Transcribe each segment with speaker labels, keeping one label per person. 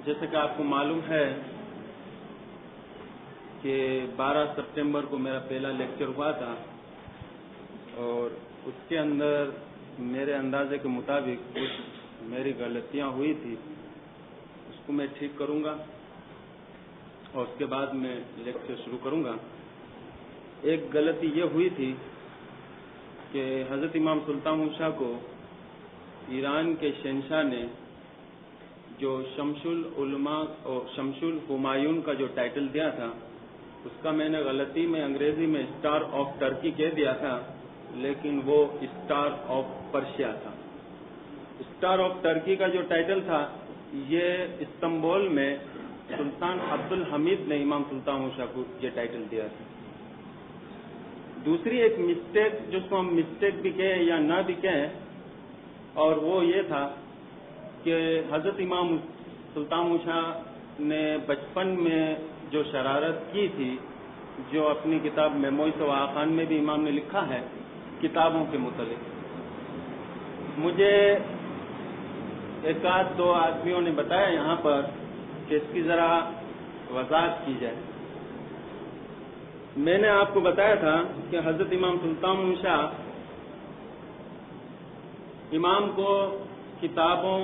Speaker 1: جیسے کہ آپ کو معلوم ہے کہ 12 سپٹمبر کو میرا پہلا لیکچر ہوا تھا اور اس کے اندر میرے اندازے کے مطابق کچھ میری غلطیاں ہوئی تھی، اس کو میں ٹھیک کروں گا اور اس کے بعد میں لیکچر شروع کروں گا۔ ایک غلطی یہ ہوئی تھی کہ حضرت امام سلطان شاہ کو ایران کے شہنشاہ نے جو شمس العلماء اور شمس الہمایون کا جو ٹائٹل دیا تھا، اس کا میں نے غلطی میں انگریزی میں اسٹار آف ٹرکی کہہ دیا تھا، لیکن وہ اسٹار آف پرشیا تھا۔ اسٹار آف ٹرکی کا جو ٹائٹل تھا یہ استنبول میں سلطان عبد الحمید نے امام سلطان شاہ کو یہ ٹائٹل دیا تھا۔ دوسری ایک مسٹیک جس کو ہم مسٹیک بھی کہیں یا نہ بھی کہیں، اور وہ یہ تھا کہ حضرت امام سلطان شاہ نے بچپن میں جو شرارت کی تھی، جو اپنی کتاب میموئز و آخان میں بھی امام نے لکھا ہے کتابوں کے متعلق، مجھے ایک آدھ دو آدمیوں نے بتایا یہاں پر کہ اس کی ذرا وضاحت کی جائے۔ میں نے آپ کو بتایا تھا کہ حضرت امام سلطان شاہ امام کو کتابوں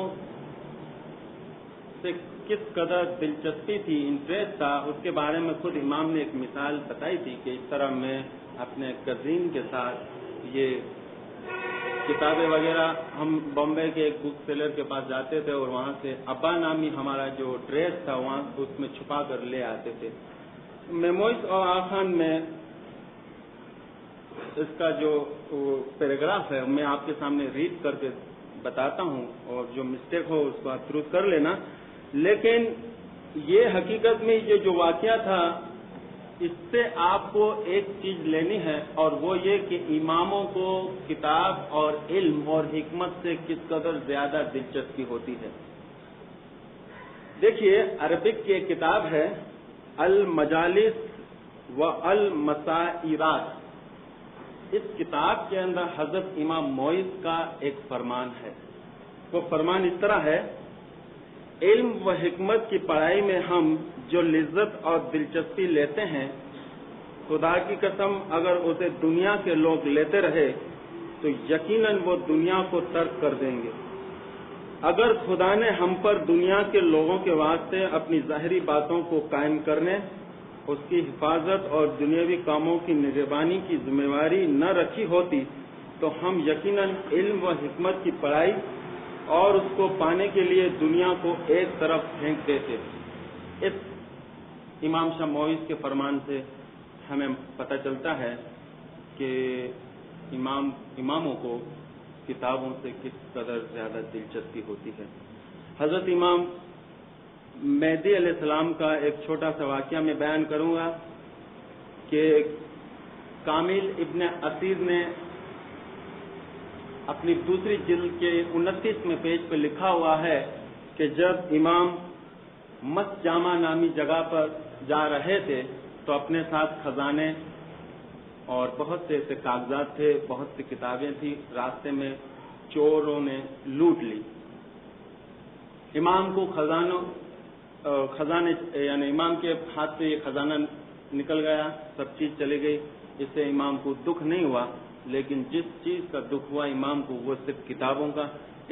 Speaker 1: سے کس قدر دلچسپی تھی، انٹرسٹ تھا، اس کے بارے میں خود امام نے ایک مثال بتائی تھی کہ اس طرح میں اپنے کزین کے ساتھ یہ کتابیں وغیرہ، ہم بامبے کے ایک بک سیلر کے پاس جاتے تھے اور وہاں سے ابا نامی ہمارا جو ڈریس تھا وہاں اس میں چھپا کر لے آتے تھے۔ میموئز اور آخان میں اس کا جو پیراگراف ہے میں آپ کے سامنے ریڈ کر کے بتاتا ہوں، اور جو مسٹیک ہو اس کو آپ درست کر لینا۔ لیکن یہ حقیقت میں یہ جو واقعہ تھا، اس سے آپ کو ایک چیز لینی ہے، اور وہ یہ کہ اماموں کو کتاب اور علم اور حکمت سے کس قدر زیادہ دلچسپی ہوتی ہے۔ دیکھیے، عربک کی ایک کتاب ہے المجالس و المسائرات، اس کتاب کے اندر حضرت امام موئز کا ایک فرمان ہے۔ وہ فرمان اس طرح ہے: علم و حکمت کی پڑھائی میں ہم جو لذت اور دلچسپی لیتے ہیں، خدا کی قسم اگر اسے دنیا کے لوگ لیتے رہے تو یقیناً وہ دنیا کو ترک کر دیں گے۔ اگر خدا نے ہم پر دنیا کے لوگوں کے واسطے اپنی ظاہری باتوں کو قائم کرنے، اس کی حفاظت اور دنیاوی کاموں کی نگرانی کی ذمہ داری نہ رکھی ہوتی تو ہم یقیناً علم و حکمت کی پڑھائی اور اس کو پانے کے لیے دنیا کو ایک طرف پھینک دیتے۔ اس امام شاہ موئز کے فرمان سے ہمیں پتہ چلتا ہے کہ اماموں کو کتابوں سے کس قدر زیادہ دلچسپی ہوتی ہے۔ حضرت امام مہدی علیہ السلام کا ایک چھوٹا سا واقعہ میں بیان کروں گا کہ کامل ابن اسیر نے اپنی دوسری جلد کے 29ویں پیج پہ لکھا ہوا ہے کہ جب امام مس جامع نامی جگہ پر جا رہے تھے تو اپنے ساتھ خزانے اور بہت سے ایسے کاغذات تھے، بہت سی کتابیں تھیں، راستے میں چوروں نے لوٹ لی۔ امام کو خزانے یعنی امام کے ہاتھ سے یہ خزانہ نکل گیا، سب چیز چلی گئی، اس سے امام کو دکھ نہیں ہوا، لیکن جس چیز کا دکھ ہوا امام کو وہ صرف کتابوں کا۔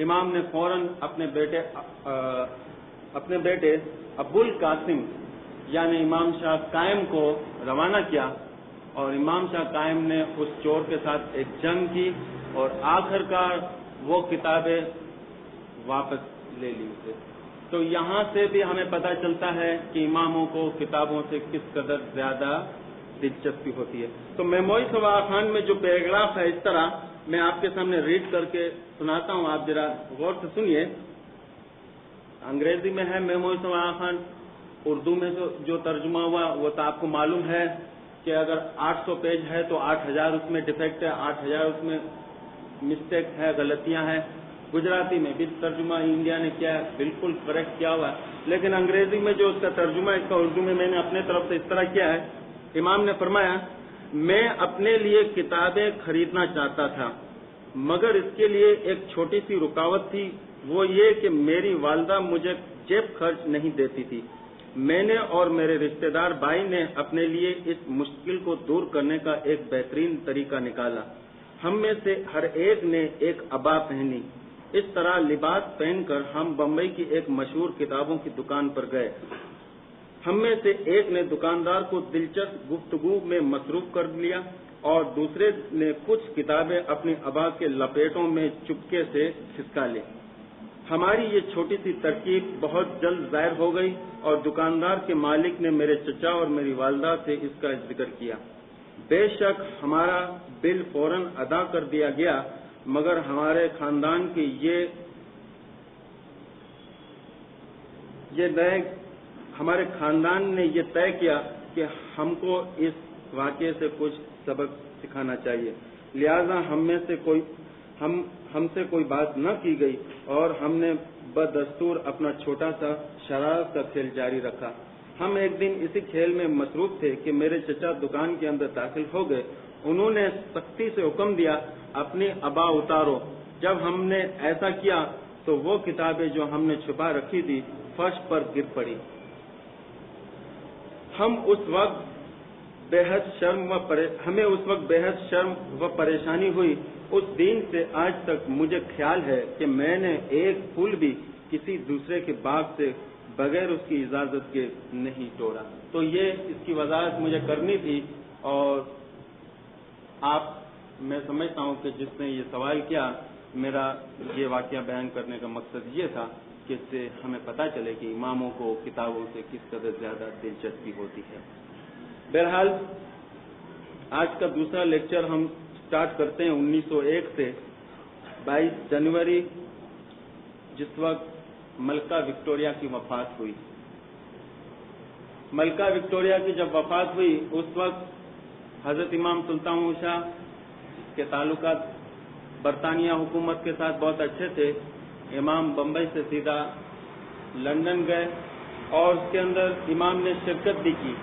Speaker 1: امام نے فوراً اپنے بیٹے ابو القاسم یعنی امام شاہ قائم کو روانہ کیا، اور امام شاہ قائم نے اس چور کے ساتھ ایک جنگ کی اور آخر کار وہ کتابیں واپس لے لی اسے۔ تو یہاں سے بھی ہمیں پتہ چلتا ہے کہ اماموں کو کتابوں سے کس قدر زیادہ دلچسپی ہوتی ہے۔ تو میموئز و آخان میں جو پیراگراف ہے اس طرح میں آپ کے سامنے ریڈ کر کے سناتا ہوں، آپ ذرا غور سے سنیے۔ انگریزی میں ہے میموئز و آخان، اردو میں جو ترجمہ ہوا وہ تو آپ کو معلوم ہے کہ اگر 800 پیج ہے تو 8000 اس میں ڈیفیکٹ ہے، 8000 اس میں مسٹیک ہے، غلطیاں ہیں۔ گجراتی میں بھی ترجمہ انڈیا نے کیا ہے، بالکل کریکٹ کیا ہوا ہے، لیکن انگریزی میں جو اس کا ترجمہ اس کا اردو میں نے اپنے طرف سے اس طرح کیا ہے۔ امام نے فرمایا، میں اپنے لیے کتابیں خریدنا چاہتا تھا، مگر اس کے لیے ایک چھوٹی سی رکاوٹ تھی وہ یہ کہ میری والدہ مجھے جیب خرچ نہیں دیتی تھی. میں نے اور میرے رشتہ دار بھائی نے اپنے لیے اس مشکل کو دور کرنے کا ایک بہترین طریقہ نکالا. ہم میں سے ہر ایک نے ایک عبا پہنی. اس طرح لباس پہن کر ہم بمبئی کی ایک مشہور کتابوں کی دکان پر گئے. ہم میں سے ایک نے دکاندار کو دلچسپ گفتگو میں مصروف کر لیا اور دوسرے نے کچھ کتابیں اپنی عبا کے لپیٹوں میں چپکے سے کھسکا لی. ہماری یہ چھوٹی سی ترکیب بہت جلد ظاہر ہو گئی اور دکاندار کے مالک نے میرے چچا اور میری والدہ سے اس کا ذکر کیا. بے شک ہمارا بل فوراً ادا کر دیا گیا، مگر ہمارے خاندان کی ہمارے خاندان نے یہ طے کیا کہ ہم کو اس واقعے سے کچھ سبق سکھانا چاہیے. لہذا ہم سے کوئی بات نہ کی گئی اور ہم نے بدستور اپنا چھوٹا سا شرارت کا کھیل جاری رکھا. ہم ایک دن اسی کھیل میں مصروف تھے کہ میرے چچا دکان کے اندر داخل ہو گئے. انہوں نے سختی سے حکم دیا، اپنی عبا اتارو. جب ہم نے ایسا کیا تو وہ کتابیں جو ہم نے چھپا رکھی تھی فرش پر گر پڑی. ہمیں اس وقت بے حد شرم و پریشانی ہوئی. اس دن سے آج تک مجھے خیال ہے کہ میں نے ایک پھول بھی کسی دوسرے کے باغ سے بغیر اس کی اجازت کے نہیں توڑا. تو یہ اس کی وضاحت مجھے کرنی تھی، اور میں سمجھتا ہوں کہ جس نے یہ سوال کیا، میرا یہ واقعہ بیان کرنے کا مقصد یہ تھا کہ اس سے ہمیں پتہ چلے کہ اماموں کو کتابوں سے کس قدر زیادہ دلچسپی ہوتی ہے. بہرحال آج کا دوسرا لیکچر ہم سٹارٹ کرتے ہیں 1901 سے 22 جنوری، جس وقت ملکہ وکٹوریہ کی وفات ہوئی. ملکہ وکٹوریہ کی جب وفات ہوئی اس وقت حضرت امام سلطان شاہ کے تعلقات برطانیہ حکومت کے ساتھ بہت اچھے تھے. امام بمبئی سے سیدھا لندن گئے اور اس کے اندر امام نے شرکت بھی کی.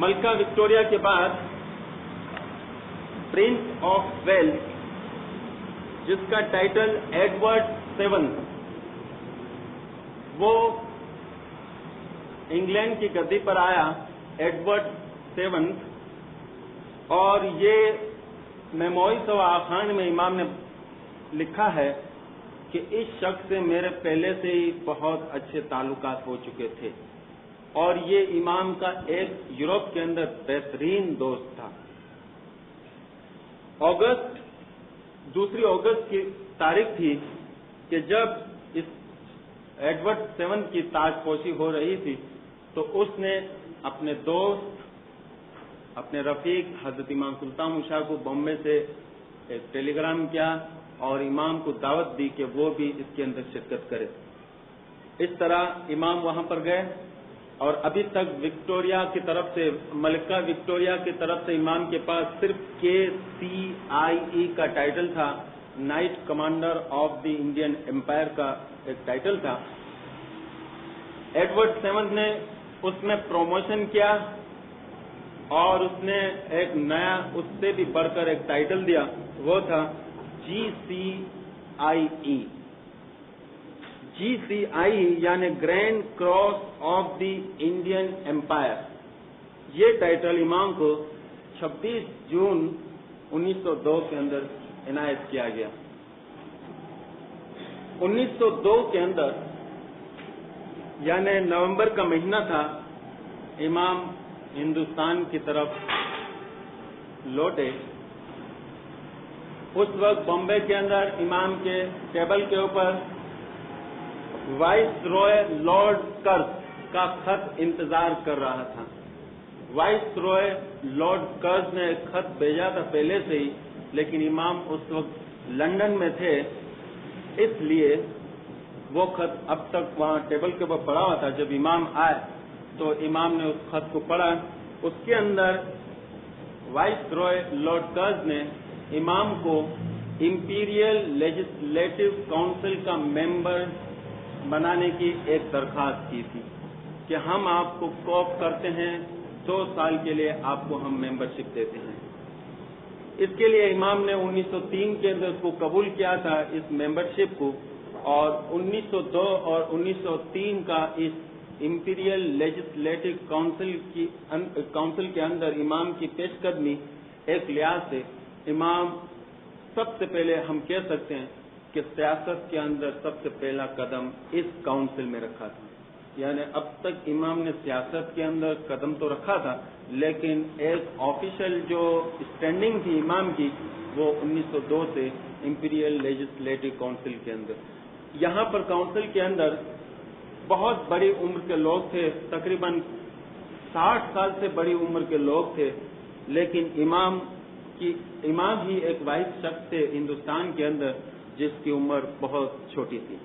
Speaker 1: ملکہ وکٹوریہ کے بعد پرنس آف ویلز، جس کا ٹائٹل ایڈورڈ 7، وہ انگلینڈ کی گدی پر آیا. ایڈورڈ 7، اور یہ میموئرز و آخان میں امام نے لکھا ہے کہ اس شخص سے میرے پہلے سے ہی بہت اچھے تعلقات ہو چکے تھے، اور یہ امام کا ایک یورپ کے اندر بہترین دوست تھا. 2 اگست کی تاریخ تھی کہ جب اس ایڈورڈ 7 کی تاج پوشی ہو رہی تھی تو اس نے اپنے دوست، اپنے رفیق حضرت امام سلطان شاہ کو بامبے سے ایک ٹیلی گرام کیا اور امام کو دعوت دی کہ وہ بھی اس کے اندر شرکت کرے. اس طرح امام وہاں پر گئے، اور ابھی تک وکٹوریہ کی طرف سے، ملکہ وکٹوریہ کی طرف سے امام کے پاس صرف KCIE کا ٹائٹل تھا، Knight Commander of the Indian Empire کا ایک ٹائٹل تھا. ایڈورڈ 7 نے اس میں پروموشن کیا اور اس نے ایک نیا، اس سے بھی بڑھ کر ایک ٹائٹل دیا، وہ تھا GCIE. GCIE یعنی Grand Cross of the Indian Empire. یہ ٹائٹل امام کو 26 جون 1902 کے اندر عنایت کیا گیا. 1902 کے اندر یعنی نومبر کا مہینہ تھا، امام ہندوستان کی طرف لوٹے. اس وقت بمبے کے اندر امام کے ٹیبل کے اوپر وائس روئے لارڈ کرز کا خط انتظار کر رہا تھا. وائس روئے لارڈ کرز نے ایک خط بھیجا تھا پہلے سے ہی، لیکن امام اس وقت لندن میں تھے، اس لیے وہ خط اب تک وہاں ٹیبل کے اوپر پڑا ہوا تھا. جب امام آئے تو امام نے اس خط کو پڑھا. اس کے اندر وائس روئے لارڈ کرز نے امام کو امپیریل لیجسلیٹو کاؤنسل کا ممبر بنانے کی ایک درخواست کی تھی کہ ہم آپ کو کوپ کرتے ہیں، 2 سال کے لیے آپ کو ہم ممبرشپ دیتے ہیں. اس کے لیے امام نے 1903 کے اندر اس کو قبول کیا تھا، اس ممبرشپ کو، اور 1902 اور 1903 کا اس امپیریل لیجسلیٹو کونسل کے اندر امام کی پیش قدمی ایک لحاظ سے امام سب سے پہلے ہم کہہ سکتے ہیں کہ سیاست کے اندر سب سے پہلا قدم اس کونسل میں رکھا تھا. یعنی اب تک امام نے سیاست کے اندر قدم تو رکھا تھا، لیکن ایک آفیشیل جو اسٹینڈنگ تھی امام کی وہ 1902 سے امپیریل لیجسلیٹو کونسل کے اندر. یہاں پر کونسل کے اندر بہت بڑی عمر کے لوگ تھے، تقریباً 60 سال سے بڑی عمر کے لوگ تھے، لیکن امام ہی ایک واحد شخص تھے ہندوستان کے اندر جس کی عمر بہت چھوٹی تھی.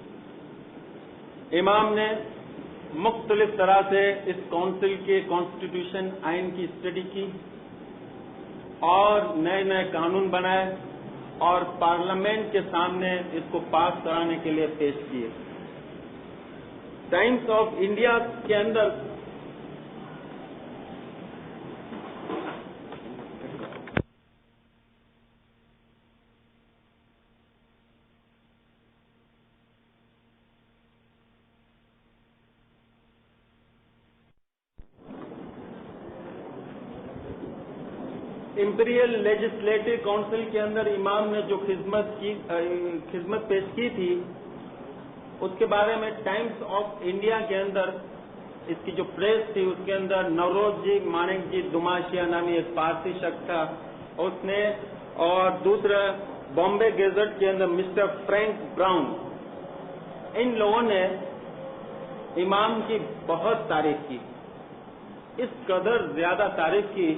Speaker 1: امام نے مختلف طرح سے اس کونسل کے کانسٹیٹیوشن آئین کی اسٹڈی کی اور نئے نئے قانون بنائے اور پارلیمنٹ کے سامنے اس کو پاس کرانے کے لیے پیش کیے. ٹائمز آف انڈیا کے اندر امپیریل لیجسلیٹو کونسل کے اندر امام نے جو خدمت پیش کی تھی اس کے بارے میں ٹائمز آف انڈیا کے اندر اس کی جو پریس تھی اس کے اندر نوروز جی مانک جی دماشیا نامی ایک پارسی شخص تھا اس نے، اور دوسرا بامبے گیزٹ کے اندر مسٹر فرینک براؤن، ان لوگوں نے امام کی بہت تعریف کی، اس قدر زیادہ تعریف کی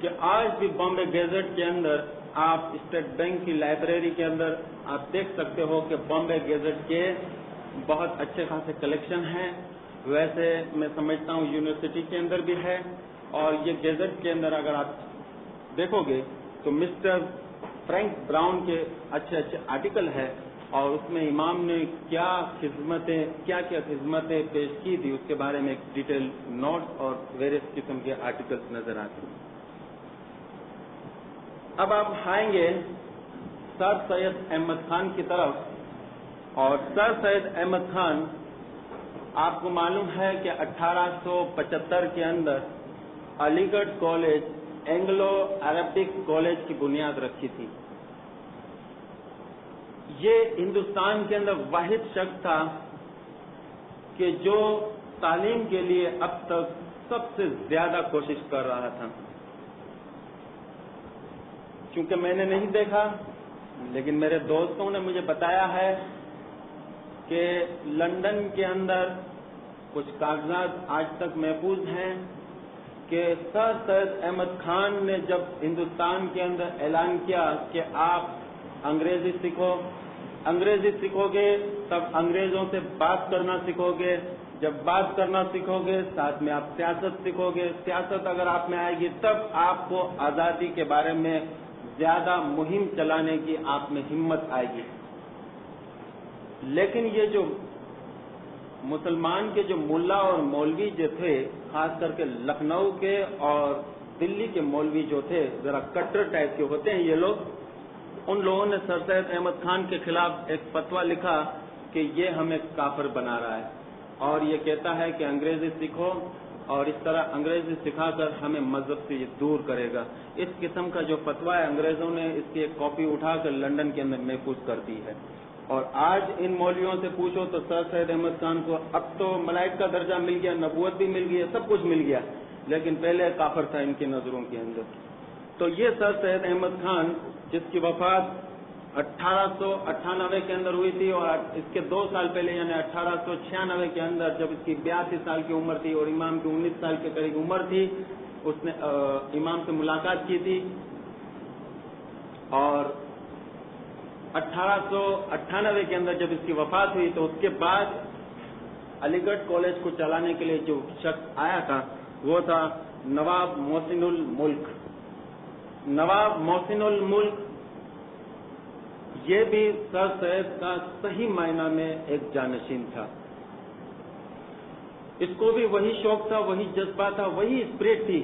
Speaker 1: کہ آج بھی بامبے گیزٹ کے اندر آپ اسٹیٹ بینک کی لائبریری کے اندر آپ دیکھ سکتے ہو کہ بامبے گیزٹ کے بہت اچھے خاصے کلیکشن ہیں. ویسے میں سمجھتا ہوں یونیورسٹی کے اندر بھی ہے، اور یہ گیزٹ کے اندر اگر آپ دیکھو گے تو مسٹر فرینک براؤن کے اچھے اچھے آرٹیکل ہے، اور اس میں امام نے کیا خدمتیں پیش کی تھی اس کے بارے میں ایک ڈیٹیل نوٹ اور ویریس قسم کے آرٹیکلس نظر آتے ہیں. اب آپ آئیں گے سر سید احمد خان کی طرف، اور سر سید احمد خان آپ کو معلوم ہے کہ 1875 کے اندر علی گڑھ کالج اینگلو عربک کالج کی بنیاد رکھی تھی. یہ ہندوستان کے اندر واحد شخص تھا کہ جو تعلیم کے لیے اب تک سب سے زیادہ کوشش کر رہا تھا. چونکہ میں نے نہیں دیکھا لیکن میرے دوستوں نے مجھے بتایا ہے کہ لندن کے اندر کچھ کاغذات آج تک محفوظ ہیں کہ سر سید احمد خان نے جب ہندوستان کے اندر اعلان کیا کہ آپ انگریزی سیکھو گے تب انگریزوں سے بات کرنا سیکھو گے، جب بات کرنا سیکھو گے ساتھ میں آپ سیاست سیکھو گے، سیاست اگر آپ میں آئے گی تب آپ کو آزادی کے بارے میں زیادہ مہم چلانے کی آپ میں ہمت آئے گی. لیکن یہ جو مسلمان کے جو ملا اور مولوی جو تھے، خاص کر کے لکھنؤ کے اور دلی کے مولوی جو تھے ذرا کٹر ٹائپ کے ہوتے ہیں یہ لوگ، ان لوگوں نے سر سید احمد خان کے خلاف ایک فتویٰ لکھا کہ یہ ہمیں کافر بنا رہا ہے اور یہ کہتا ہے کہ انگریزی سیکھو اور اس طرح انگریزی سکھا کر ہمیں مذہب سے یہ دور کرے گا. اس قسم کا جو فتویٰ ہے انگریزوں نے اس کی ایک کاپی اٹھا کر لندن کے اندر محفوظ کر دی ہے. اور آج ان مولویوں سے پوچھو تو سر سید احمد خان کو اب تو ملائک کا درجہ مل گیا، نبوت بھی مل گئی، سب کچھ مل گیا، لیکن پہلے کافر تھا ان کی نظروں کے اندر. تو یہ سر سید احمد خان جس کی وفات 1898 کے اندر ہوئی تھی، اور اس کے 2 سال پہلے یعنی 1896 کے اندر جب اس کی 82 سال کی عمر تھی اور امام کی 19 سال کے قریب عمر تھی، اس نے امام سے ملاقات کی تھی. اور 1898 کے اندر جب اس کی وفات ہوئی تو اس کے بعد علی گڑھ کالج کو چلانے کے لیے جو شخص آیا تھا وہ تھا نواب محسن الملک. نواب محسن الملک یہ بھی سر سید کا صحیح معنی میں ایک جانشین تھا. اس کو بھی وہی شوق تھا، وہی جذبہ تھا، وہی اسپرٹ تھی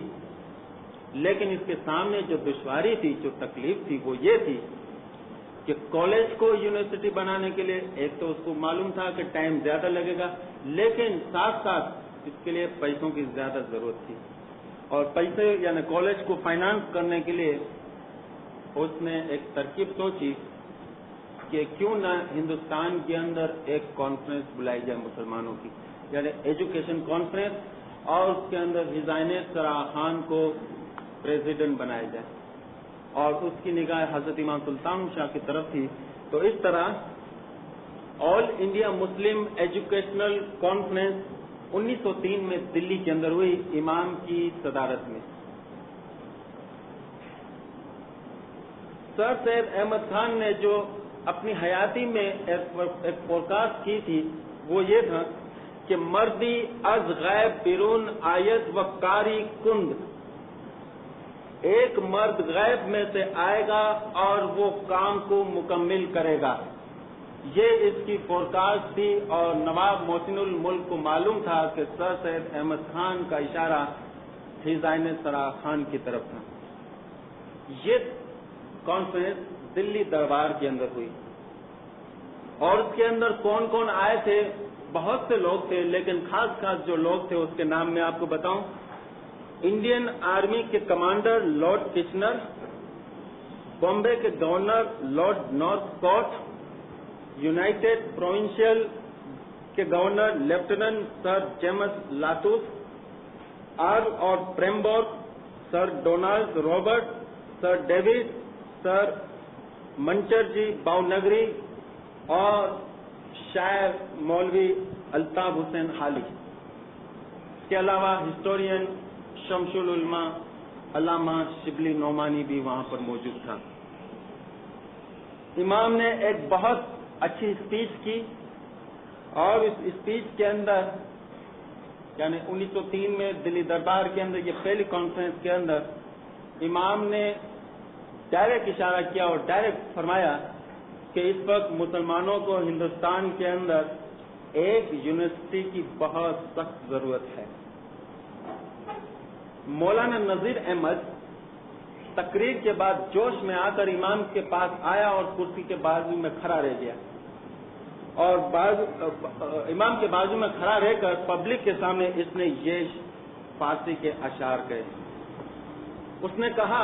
Speaker 1: لیکن اس کے سامنے جو دشواری تھی، جو تکلیف تھی، وہ یہ تھی کہ کالج کو یونیورسٹی بنانے کے لیے ایک تو اس کو معلوم تھا کہ ٹائم زیادہ لگے گا، لیکن ساتھ ساتھ اس کے لیے پیسوں کی زیادہ ضرورت تھی، اور پیسے یعنی کالج کو فائنانس کرنے کے لیے اس نے ایک ترکیب سوچی کہ کیوں نہ ہندوستان کے اندر ایک کانفرنس بلائی جائے مسلمانوں کی، یعنی ایجوکیشن کانفرنس، اور اس کے اندر ہز ہائنس سراہ خان کو پریزیڈنٹ بنایا جائے، اور اس کی نگاہ حضرت امام سلطان شاہ کی طرف تھی۔ تو اس طرح آل انڈیا مسلم ایجوکیشنل کانفرنس 1903 میں دلی کے اندر ہوئی امام کی صدارت میں۔ سر سید احمد خان نے جو اپنی حیاتی میں ایک فورکاسٹ کی تھی وہ یہ تھا کہ مردی از غیب بیرون آیت و کاری کند، ایک مرد غیب میں سے آئے گا اور وہ کام کو مکمل کرے گا، یہ اس کی فورکاسٹ تھی، اور نواب محسن الملک کو معلوم تھا کہ سر سید احمد خان کا اشارہ ہز ہائنس سراہ خان کی طرف تھا۔ یہ کانفرنس دلی دربار کے اندر ہوئی، اور اس کے اندر کون کون آئے تھے؟ بہت سے لوگ تھے، لیکن خاص جو لوگ تھے اس کے نام میں آپ کو بتاؤں۔ انڈین آرمی کے کمانڈر لارڈ کچنر، بامبے کے گورنر لارڈ نارتھ کوٹ، یونائٹڈ پروونشل کے گورنر لیفٹیننٹ سر جیمز لاتوس، آرل اور پریمبورگ، سر ڈونلڈ رابرٹ، سر ڈیوڈ، سر منچر جی باؤنگری، اور شاعر مولوی الطاف حسین حالی۔ اس کے علاوہ ہسٹورین شمس العلماء علامہ شبلی نعمانی بھی وہاں پر موجود تھا۔ امام نے ایک بہت اچھی اسپیچ کی، اور اس اسپیچ کے اندر یعنی 1903 میں دلی دربار کے اندر یہ پہلی کانفرنس کے اندر امام نے ڈائریکٹ اشارہ کیا اور ڈائریکٹ فرمایا کہ اس وقت مسلمانوں کو ہندوستان کے اندر ایک یونیورسٹی کی بہت سخت ضرورت ہے۔ مولانا نذیر احمد تقریر کے بعد جوش میں آ کر امام کے پاس آیا اور کرسی کے بازو میں کھڑا رہ گیا، اور امام کے بازو میں کھڑا رہ کر پبلک کے سامنے اس نے یہ فارسی کے اشعار کہے۔ اس نے کہا،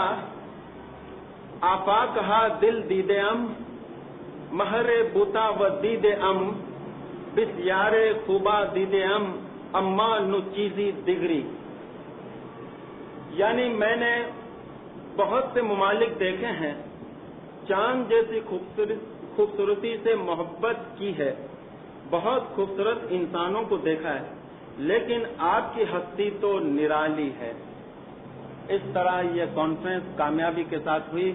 Speaker 1: آفا کہا دل دیدے ام، مہر بوتا و دیدے ام، بسیار خوبا دیدے ام، اما نو چیزی دگری۔ یعنی میں نے بہت سے ممالک دیکھے ہیں، چاند جیسی خوبصورتی سے محبت کی ہے، بہت خوبصورت انسانوں کو دیکھا ہے، لیکن آپ کی ہستی تو نرالی ہے۔ اس طرح یہ کانفرنس کامیابی کے ساتھ ہوئی،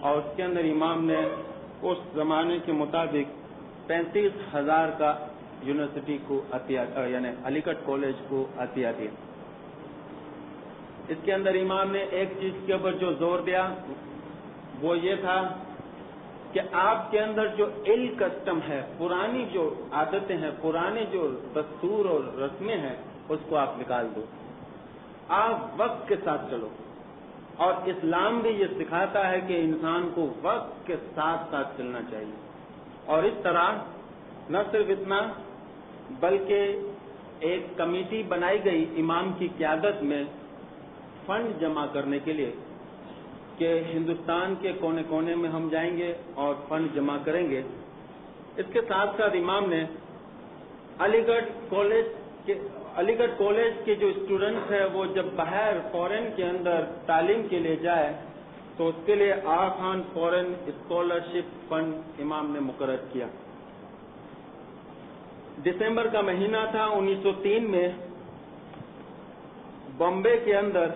Speaker 1: اور اس کے اندر امام نے اس زمانے کے مطابق 35,000 کا یونیورسٹی کو عطیہ یعنی علی گڑھ کالج کو عطیہ دیا۔ اس کے اندر امام نے ایک چیز کے اوپر جو زور دیا وہ یہ تھا کہ آپ کے اندر جو کسٹم ہے، پرانی جو عادتیں ہیں، پرانے جو دستور اور رسمیں ہیں، اس کو آپ نکال دو، آپ وقت کے ساتھ چلو۔ اور اسلام بھی یہ سکھاتا ہے کہ انسان کو وقت کے ساتھ ساتھ چلنا چاہیے۔ اور اس طرح نہ صرف اتنا بلکہ ایک کمیٹی بنائی گئی امام کی قیادت میں فنڈ جمع کرنے کے لیے کہ ہندوستان کے کونے کونے میں ہم جائیں گے اور فنڈ جمع کریں گے۔ اس کے ساتھ ساتھ امام نے علی گڑھ کالج کے جو اسٹوڈنٹس ہیں وہ جب باہر فورن کے اندر تعلیم کے لیے جائے تو اس کے لیے آغا خان فورن اسکالرشپ فنڈ امام نے مقرر کیا۔ دسمبر کا مہینہ تھا 1903 میں بامبے کے اندر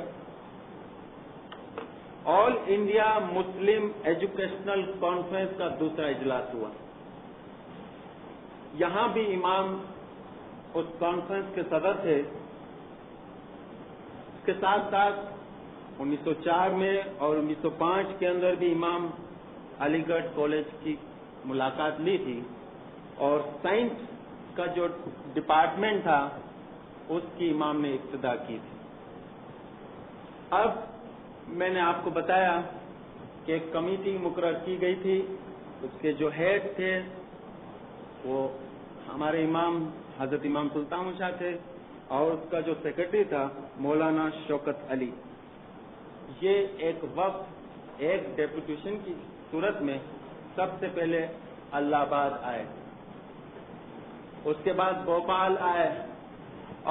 Speaker 1: آل انڈیا مسلم ایجوکیشنل کانفرنس کا دوسرا اجلاس ہوا۔ یہاں بھی امام اس کانفرنس کے صدر تھے۔ اس کے ساتھ ساتھ 1904 میں اور 1905 کے اندر بھی امام علی گڑھ کالج کی ملاقات لی تھی، اور سائنس کا جو ڈپارٹمنٹ تھا اس کی امام نے ابتدا کی تھی۔ اب میں نے آپ کو بتایا کہ ایک کمیٹی مقرر کی گئی تھی، اس کے جو ہیڈ تھے وہ ہمارے امام حضرت امام سلطان شاہ تھے، اور اس کا جو سیکرٹری تھا مولانا شوکت علی۔ یہ ایک وقت ایک ڈیپوٹیشن کی صورت میں سب سے پہلے الہ آباد آئے، اس کے بعد بھوپال آئے،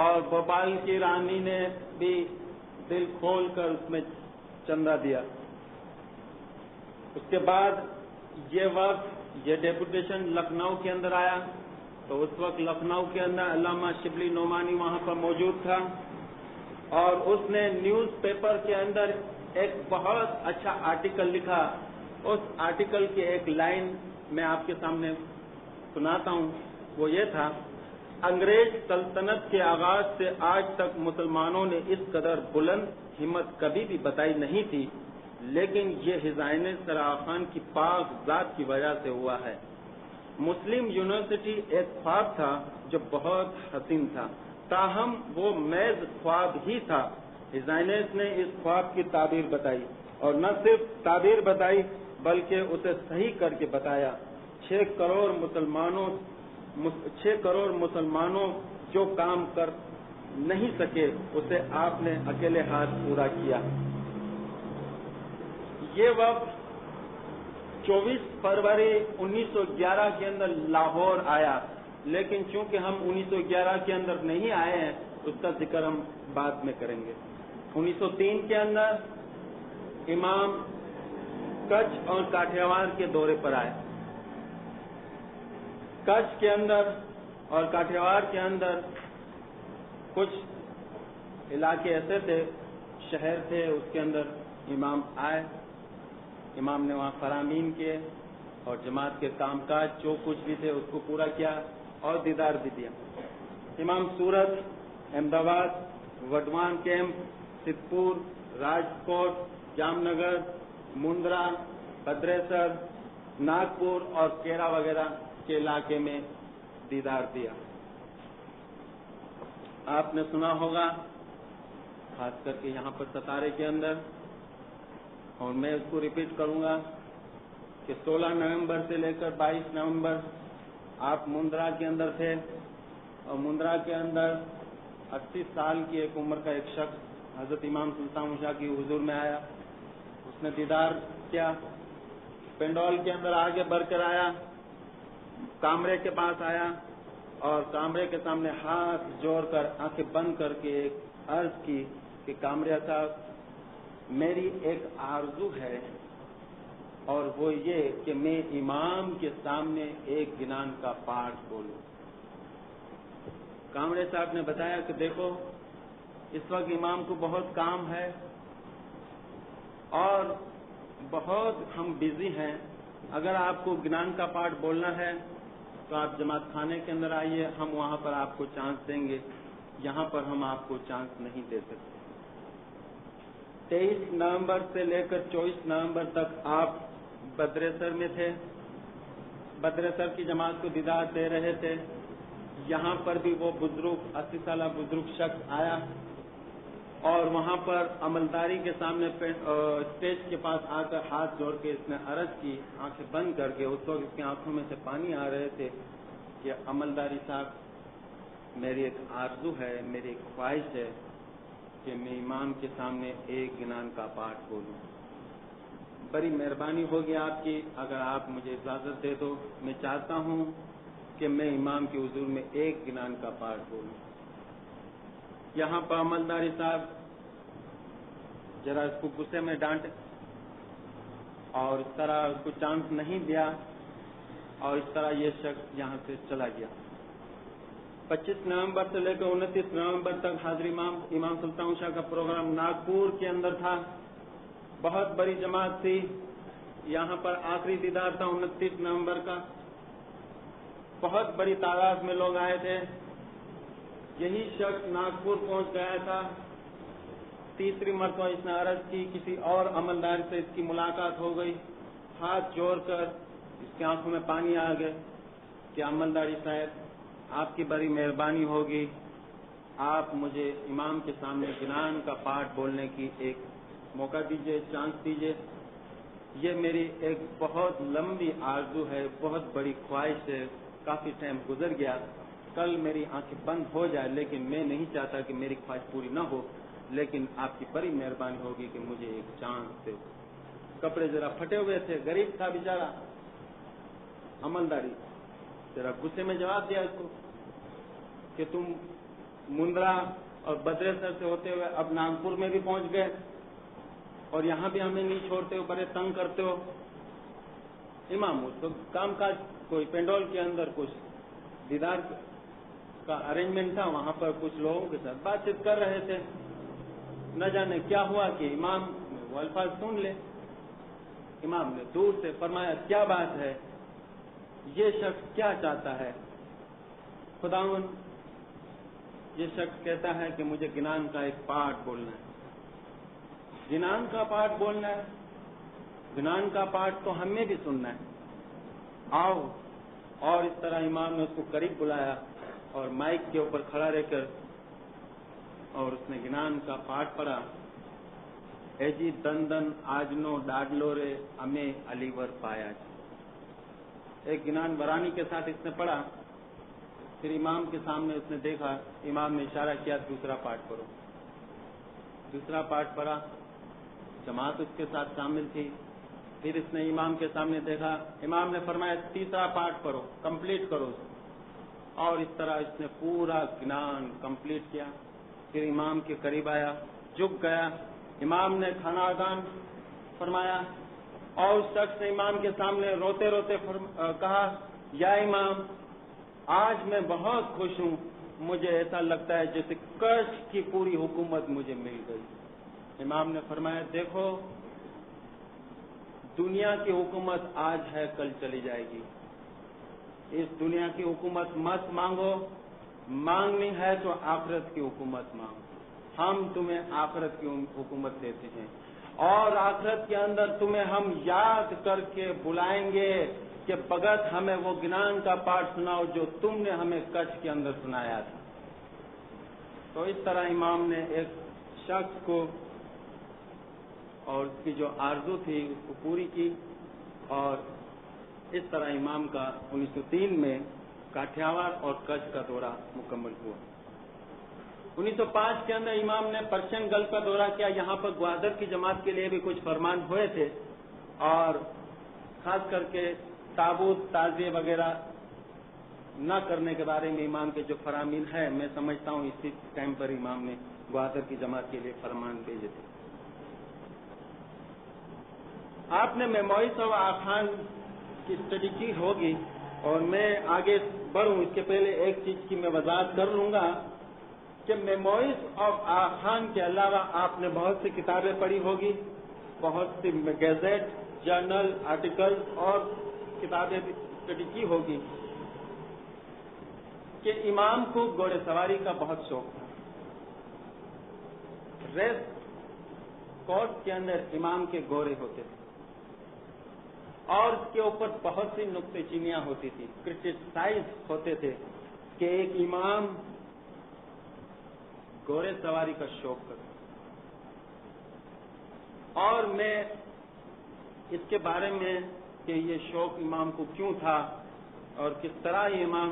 Speaker 1: اور بھوپال کی رانی نے بھی دل کھول کر اس میں چندہ دیا۔ اس کے بعد یہ ڈیپوٹیشن لکھنؤ کے اندر آیا، تو اس وقت لکھنؤ کے اندر علامہ شبلی نعمانی وہاں پر موجود تھا، اور اس نے نیوز پیپر کے اندر ایک بہت اچھا آرٹیکل لکھا۔ اس آرٹیکل کی ایک لائن میں آپ کے سامنے سناتا ہوں، وہ یہ تھا: انگریز سلطنت کے آغاز سے آج تک مسلمانوں نے اس قدر بلند ہمت کبھی بھی بتائی نہیں تھی، لیکن یہ حسین سرا خان کی پاک ذات کی وجہ سے ہوا ہے۔ مسلم یونیورسٹی ایک خواب تھا جو بہت حسین تھا، تاہم وہ محض خواب ہی تھا۔ حسین نے اس خواب کی تعبیر بتائی، اور نہ صرف تعبیر بتائی بلکہ اسے صحیح کر کے بتایا۔ 6 کروڑ مسلمانوں جو کام کر نہیں سکے اسے آپ نے اکیلے ہاتھ پورا کیا۔ یہ وقت 24 فروری 1911 کے اندر لاہور آیا، لیکن چونکہ ہم 1911 کے اندر نہیں آئے ہیں، اس کا ذکر ہم بعد میں کریں گے۔ 1903 کے اندر امام کچھ اور کاٹھیاوار کے دورے پر آئے۔ کچھ کے اندر اور کاٹھیاوار کے اندر کچھ علاقے ایسے تھے، شہر تھے، اس کے اندر امام آئے۔ امام نے وہاں فرامین کیے اور جماعت کے کام کاج جو کچھ بھی تھے اس کو پورا کیا اور دیدار بھی دیا۔ امام سورت، احمد آباد، وڈوان کیمپ، سدھپور، راجکوٹ، جام نگر، مندرا، بدریسر، ناگپور اور کیرا وغیرہ کے علاقے میں دیدار دیا۔ آپ نے سنا ہوگا خاص کر کے یہاں پر ستارے کے اندر، اور میں اس کو ریپیٹ کروں گا کہ 16 نومبر سے لے کر 22 نومبر آپ مندرا کے اندر تھے، اور مندرا کے اندر 80 سال کی ایک عمر کا ایک شخص حضرت امام سلطان شاہ کی حضور میں آیا، اس نے دیدار کیا۔ پنڈول کے اندر آگے بڑھ کر آیا، کامرے کے پاس آیا، اور کامرے کے سامنے ہاتھ جوڑ کر آنکھیں بند کر کے ایک عرض کی کہ کامرے صاحب، میری ایک آرزو ہے، اور وہ یہ کہ میں امام کے سامنے ایک گنان کا پاٹھ بولوں۔ کامرے صاحب نے بتایا کہ دیکھو، اس وقت امام کو بہت کام ہے اور بہت ہم بزی ہیں، اگر آپ کو گنان کا پاٹھ بولنا ہے تو آپ جماعت خانے کے اندر آئیے، ہم وہاں پر آپ کو چانس دیں گے، یہاں پر ہم آپ کو چانس نہیں دے سکتے۔ 23 نومبر سے لے کر 24 نومبر تک آپ بدریسر میں تھے، بدریسر کی جماعت کو دیدار دے رہے تھے۔ یہاں پر بھی وہ بزرگ 80 سالہ بزرگ شخص آیا، اور وہاں پر عملداری کے سامنے اسٹیج کے پاس آ کر ہاتھ جوڑ کے اس نے عرض کی، آنکھیں بند کر کے۔ اس وقت اس کی آنکھوں میں سے پانی آ رہے تھے کہ عملداری صاحب، میری ایک آرزو ہے، میری ایک خواہش ہے کہ میں امام کے سامنے ایک گنان کا پاٹھ بولوں۔ بڑی مہربانی ہوگی آپ کی اگر آپ مجھے اجازت دے دو، میں چاہتا ہوں کہ میں امام کے حضور میں ایک گنان کا پاٹھ بولوں۔ یہاں پر عملداری صاحب ذرا اس کو غصے میں ڈانٹے اور اس طرح اس کو چانس نہیں دیا، اور اس طرح یہ شخص یہاں سے چلا گیا۔ 25 نومبر سے لے کر 29 نومبر تک حاضر امام سلطان شاہ کا پروگرام ناگپور کے اندر تھا، بہت بڑی جماعت تھی۔ یہاں پر آخری دیدار تھا 29 نومبر کا، بہت بڑی تعداد میں لوگ آئے تھے۔ یہی شخص ناگپور پہنچ گیا تھا، تیسری مرتبہ اس نے عرض کی، کسی اور عملدار سے اس کی ملاقات ہو گئی، ہاتھ جوڑ کر اس کی آنکھوں میں پانی آ گئے کہ عملداری صاحب، آپ کی بڑی مہربانی ہوگی، آپ مجھے امام کے سامنے گنان کا پاٹھ بولنے کی ایک موقع دیجیے، چانس دیجیے. یہ میری ایک بہت لمبی آرزو ہے، بہت بڑی خواہش ہے. کافی ٹائم گزر گیا، کل میری آنکھیں بند ہو جائے، لیکن میں نہیں چاہتا کہ میری خواہش پوری نہ ہو. لیکن آپ کی بڑی مہربانی ہوگی کہ مجھے ایک چانس دے. کپڑے ذرا پھٹے ہوئے تھے، غریب تھا بیچارہ. عملداری ذرا غصے میں جواب دیا اس کو کہ تم مندرا اور بدرے سر سے ہوتے ہوئے اب ناگپور میں بھی پہنچ گئے اور یہاں بھی ہمیں نہیں چھوڑتے ہو، بڑے تنگ کرتے ہو. امام اس کو کام کاج کوئی پینڈول کے اندر کچھ دیدار کا ارینجمنٹ تھا، وہاں پر کچھ لوگوں کے ساتھ بات چیت کر رہے تھے. نہ جانے کیا ہوا کہ امام نے وہ الفاظ سن لے. امام نے دور سے فرمایا کیا بات ہے، یہ شخص کیا چاہتا ہے؟ خداوند یہ شخص کہتا ہے کہ مجھے گنان کا ایک پارٹ بولنا ہے. گنان کا پارٹ بولنا ہے؟ گنان کا پارٹ تو ہمیں بھی سننا ہے، آؤ. اور اس طرح امام نے اس کو قریب بلایا اور مائک کے اوپر کھڑا رہ کر اور اس نے گنان کا پارٹ پڑھا. اے جی دن دن آجنو ڈاڈلو رے ہمیں علیور پایا جی. ایک گنان برانی کے ساتھ اس نے پڑھا. پھر امام کے سامنے اس نے دیکھا، امام نے اشارہ کیا دوسرا پارٹ پڑھو. دوسرا پارٹ پڑھا، جماعت اس کے ساتھ شامل تھی. پھر اس نے امام کے سامنے دیکھا، امام نے فرمایا تیسرا پارٹ پڑھو، کمپلیٹ کرو. اور اس طرح اس نے پورا گنان کمپلیٹ کیا. پھر امام کے قریب آیا، جھک گیا. امام نے کھانا اذان فرمایا اور اس شخص نے امام کے سامنے روتے روتے کہا یا امام آج میں بہت خوش ہوں، مجھے ایسا لگتا ہے جیسے کرش کی پوری حکومت مجھے مل گئی. امام نے فرمایا دیکھو دنیا کی حکومت آج ہے کل چلی جائے گی. اس دنیا کی حکومت مت مانگو، مانگنی ہے تو آخرت کی حکومت مانگو. ہم تمہیں آخرت کی حکومت دیتے ہیں اور آخرت کے اندر تمہیں ہم یاد کر کے بلائیں گے کہ بغت ہمیں وہ گنان کا پارٹ سناؤ جو تم نے ہمیں کچھ کے اندر سنایا تھا. تو اس طرح امام نے ایک شخص کو اور اس کی جو آرزو تھی اس کو پوری کی. اور اس طرح امام کا 1903 میں کاٹھیاواڑ اور کچھ کا دورہ مکمل ہوا. 1905 کے اندر امام نے پرشین گلف کا دورہ کیا. یہاں پر گوادر کی جماعت کے لیے بھی کچھ فرمان ہوئے تھے اور خاص کر کے تابوت تعزیے وغیرہ نہ کرنے کے بارے میں امام کے جو فرامین ہے، میں سمجھتا ہوں اسی ٹائم پر امام نے گوادر کی جماعت کے لیے فرمان بھیجے تھے. آپ نے میموئرز آف آخان کی اسٹڈی کی ہوگی اور میں آگے بڑھوں اس کے پہلے ایک چیز کی میں وضاحت کر لوں گا کہ میموئرز آف آخان کے علاوہ آپ نے بہت سی کتابیں پڑھی ہوگی، بہت سی گیزٹ، جرنل، آرٹیکل اور کتابیں بھی اسٹڈی کی ہوگی کہ امام کو گھوڑے سواری کا بہت شوق تھا. ریس کورس کے اندر امام کے گھوڑے ہوتے تھے اور اس کے اوپر بہت سی نکتے چینیاں ہوتی تھی، کرٹیسائز ہوتے تھے کہ ایک امام گھوڑے سواری کا شوق کرتا. اور میں اس کے بارے میں کہ یہ شوق امام کو کیوں تھا اور کس طرح یہ امام،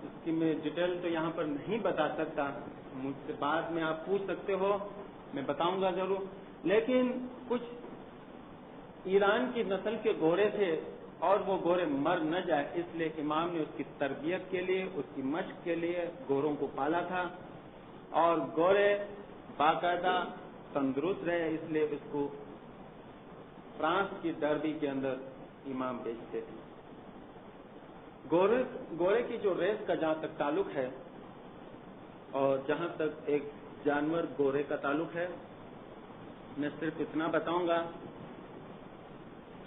Speaker 1: اس کی میں ڈیٹیل تو یہاں پر نہیں بتا سکتا، مجھ سے بعد میں آپ پوچھ سکتے ہو، میں بتاؤں گا ضرور. لیکن کچھ ایران کی نسل کے گھوڑے تھے اور وہ گھوڑے مر نہ جائے اس لیے امام نے اس کی تربیت کے لیے، اس کی مشق کے لیے گھوڑوں کو پالا تھا اور گھوڑے باقاعدہ تندرست رہے اس لیے اس کو فرانس کی ڈربی کے اندر امام بیچتے تھے. گھوڑے کی جو ریس کا جہاں تک تعلق ہے اور جہاں تک ایک جانور گھوڑے کا تعلق ہے، میں صرف اتنا بتاؤں گا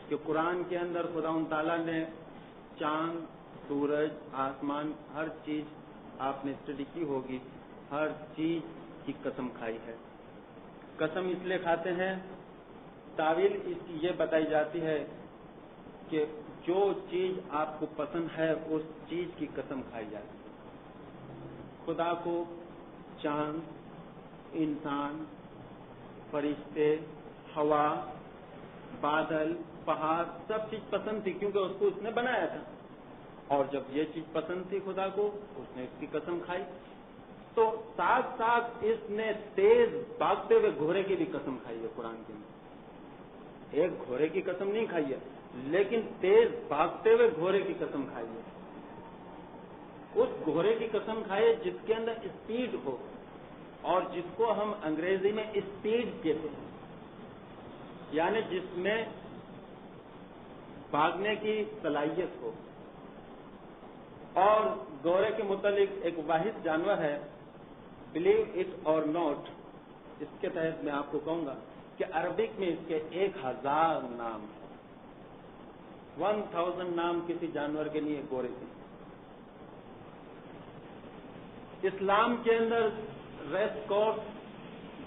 Speaker 1: کہ قرآن کے اندر خداوند تعالیٰ نے چاند، سورج، آسمان، ہر چیز آپ نے اسٹڈی کی ہوگی، ہر چیز کی قسم کھائی ہے. قسم اس لیے کھاتے ہیں، تعویل اس کی یہ بتائی جاتی ہے کہ جو چیز آپ کو پسند ہے اس چیز کی قسم کھائی جاتی ہے. خدا کو چاند، انسان، فرشتے، ہوا، بادل، پہاڑ، سب چیز پسند تھی کیونکہ اس کو اس نے بنایا تھا، اور جب یہ چیز پسند تھی خدا کو، اس نے اس کی قسم کھائی۔ تو ساتھ ساتھ اس نے تیز بھاگتے ہوئے گھوڑے کی بھی قسم کھائی ہے قرآن کے اندر۔ ایک گھوڑے کی قسم نہیں کھائی ہے، لیکن تیز بھاگتے ہوئے گھوڑے کی قسم کھائی ہے۔ اس گھوڑے کی قسم کھائی جس کے اندر اسپیڈ ہو، اور جس کو ہم انگریزی میں اسپیڈ کہتے ہیں، یعنی جس میں بھاگنے کی صلاحیت ہو۔ اور گھوڑے کے متعلق ایک واحد جانور ہے، بلیو اٹ اور ناٹ، اس کے تحت میں آپ کو کہوں گا کہ عربک میں اس کے 1000 نام ہیں۔ 1000 نام کسی جانور کے لیے گھوڑے کے۔ اسلام کے اندر ریس کورس،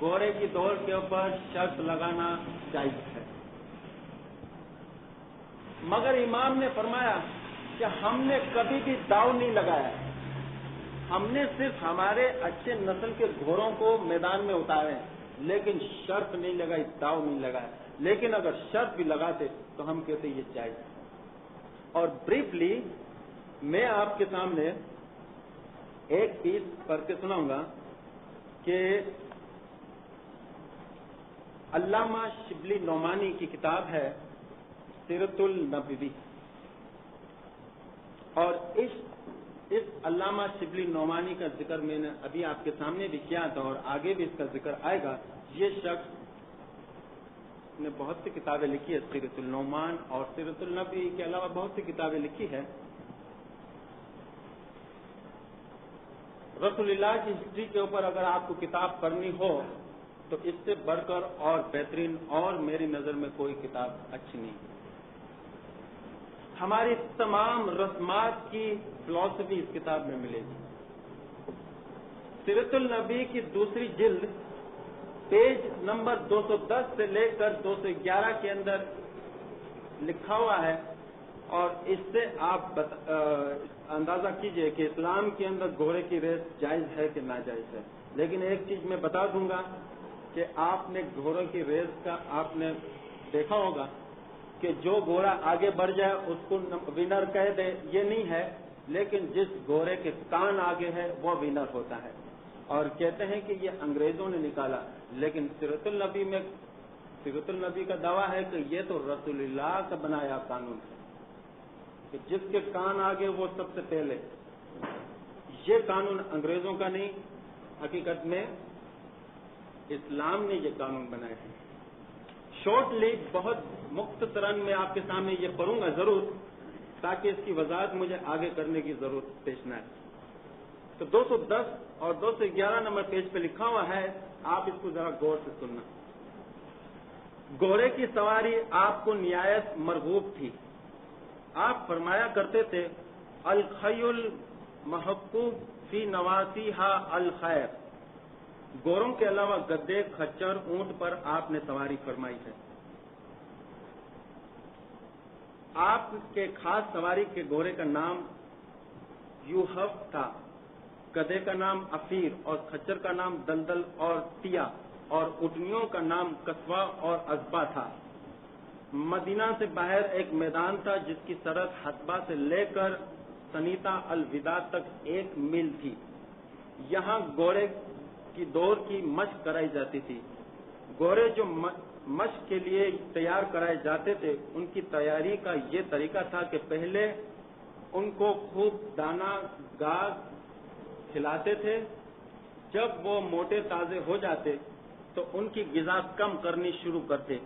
Speaker 1: گھوڑے کی دوڑ کے اوپر شرط لگانا جائز ہے، مگر امام نے فرمایا کہ ہم نے کبھی بھی داؤ نہیں لگایا، ہم نے صرف ہمارے اچھے نسل کے گھوڑوں کو میدان میں اتارے ہیں، لیکن شرط نہیں لگائی، داؤ نہیں لگایا۔ لیکن اگر شرط بھی لگاتے تو ہم کہتے یہ جائز ہے۔ اور بریفلی میں آپ کے سامنے ایک چیز پڑھ کے سناؤں گا کہ علامہ شبلی نعمانی کی کتاب ہے سیرت النبوی، اور اس علامہ شبلی نعمانی کا ذکر میں نے ابھی آپ کے سامنے بھی کیا تھا، اور آگے بھی اس کا ذکر آئے گا۔ یہ شخص نے بہت سی کتابیں لکھی ہے، سیرت النعمان اور سیرت النبی کے علاوہ بہت سی کتابیں لکھی ہے۔ رسول اللہ کی ہسٹری کے اوپر اگر آپ کو کتاب پڑھنی ہو تو اس سے بڑھ کر اور بہترین اور میری نظر میں کوئی کتاب اچھی نہیں۔ ہماری تمام رسمات کی فلسفی اس کتاب میں ملے گی۔ سیرت النبی کی دوسری جلد پیج نمبر 210 سے لے کر 211 کے اندر لکھا ہوا ہے، اور اس سے آپ اندازہ کیجئے کہ اسلام کے اندر گھوڑے کی ریس جائز ہے کہ ناجائز ہے۔ لیکن ایک چیز میں بتا دوں گا کہ آپ نے گھوڑوں کی ریس کا آپ نے دیکھا ہوگا کہ جو گھوڑا آگے بڑھ جائے اس کو ونر کہہ دے، یہ نہیں ہے، لیکن جس گھوڑے کے کان آگے ہے وہ ونر ہوتا ہے۔ اور کہتے ہیں کہ یہ انگریزوں نے نکالا، لیکن سیرت النبی کا دعویٰ ہے کہ یہ تو رسول اللہ کا بنایا قانون ہے کہ جس کے کان آگے وہ سب سے پہلے۔ یہ قانون انگریزوں کا نہیں، حقیقت میں اسلام نے یہ قانون بنایا ہے۔ شارٹلی بہت مختصراً میں آپ کے سامنے یہ پڑھوں گا ضرور، تاکہ اس کی وضاحت مجھے آگے کرنے کی ضرورت پیش نہ آئے۔ تو 210 اور 211 نمبر پیج پہ لکھا ہوا ہے، آپ اس کو ذرا غور سے سننا۔ گھوڑے کی سواری آپ کو نہایت مرغوب تھی، آپ فرمایا کرتے تھے الخیل محبوب فی نواسیہا الخیر۔ گھوڑوں کے علاوہ گدے، خچر، اونٹ پر آپ نے سواری فرمائی ہے۔ آپ کے خاص سواری کے گھوڑے کا نام یوحف تھا، گدے کا نام افیر اور خچر کا نام دلدل اور تیا، اور اٹنیوں کا نام کسوا اور ازبا تھا۔ مدینہ سے باہر ایک میدان تھا جس کی سرحد حتبہ سے لے کر سنیتا الوداع تک 1 میل تھی۔ یہاں گھوڑے کی دوڑ کی مشق کرائی جاتی تھی۔ گھوڑے جو مشق کے لیے تیار کرائے جاتے تھے، ان کی تیاری کا یہ طریقہ تھا کہ پہلے ان کو خوب دانہ گھاس کھلاتے تھے، جب وہ موٹے تازے ہو جاتے تو ان کی غذا کم کرنی شروع کرتے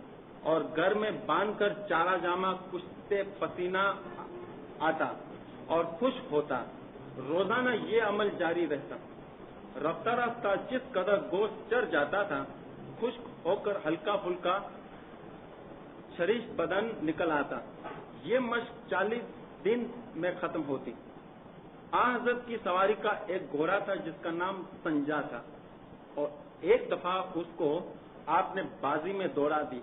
Speaker 1: اور گھر میں باندھ کر چارہ جامہ کشتے پسینہ آتا اور خشک ہوتا۔ روزانہ یہ عمل جاری رہتا۔ رفتہ رفتہ جس قدر گوشت چر جاتا تھا، خشک ہو کر ہلکا پھلکا شریش بدن نکل آتا۔ یہ مشق 40 دن میں ختم ہوتی۔ حضرت کی سواری کا ایک گھوڑا تھا جس کا نام سنجا تھا، اور ایک دفعہ اس کو آپ نے بازی میں دوڑا دی۔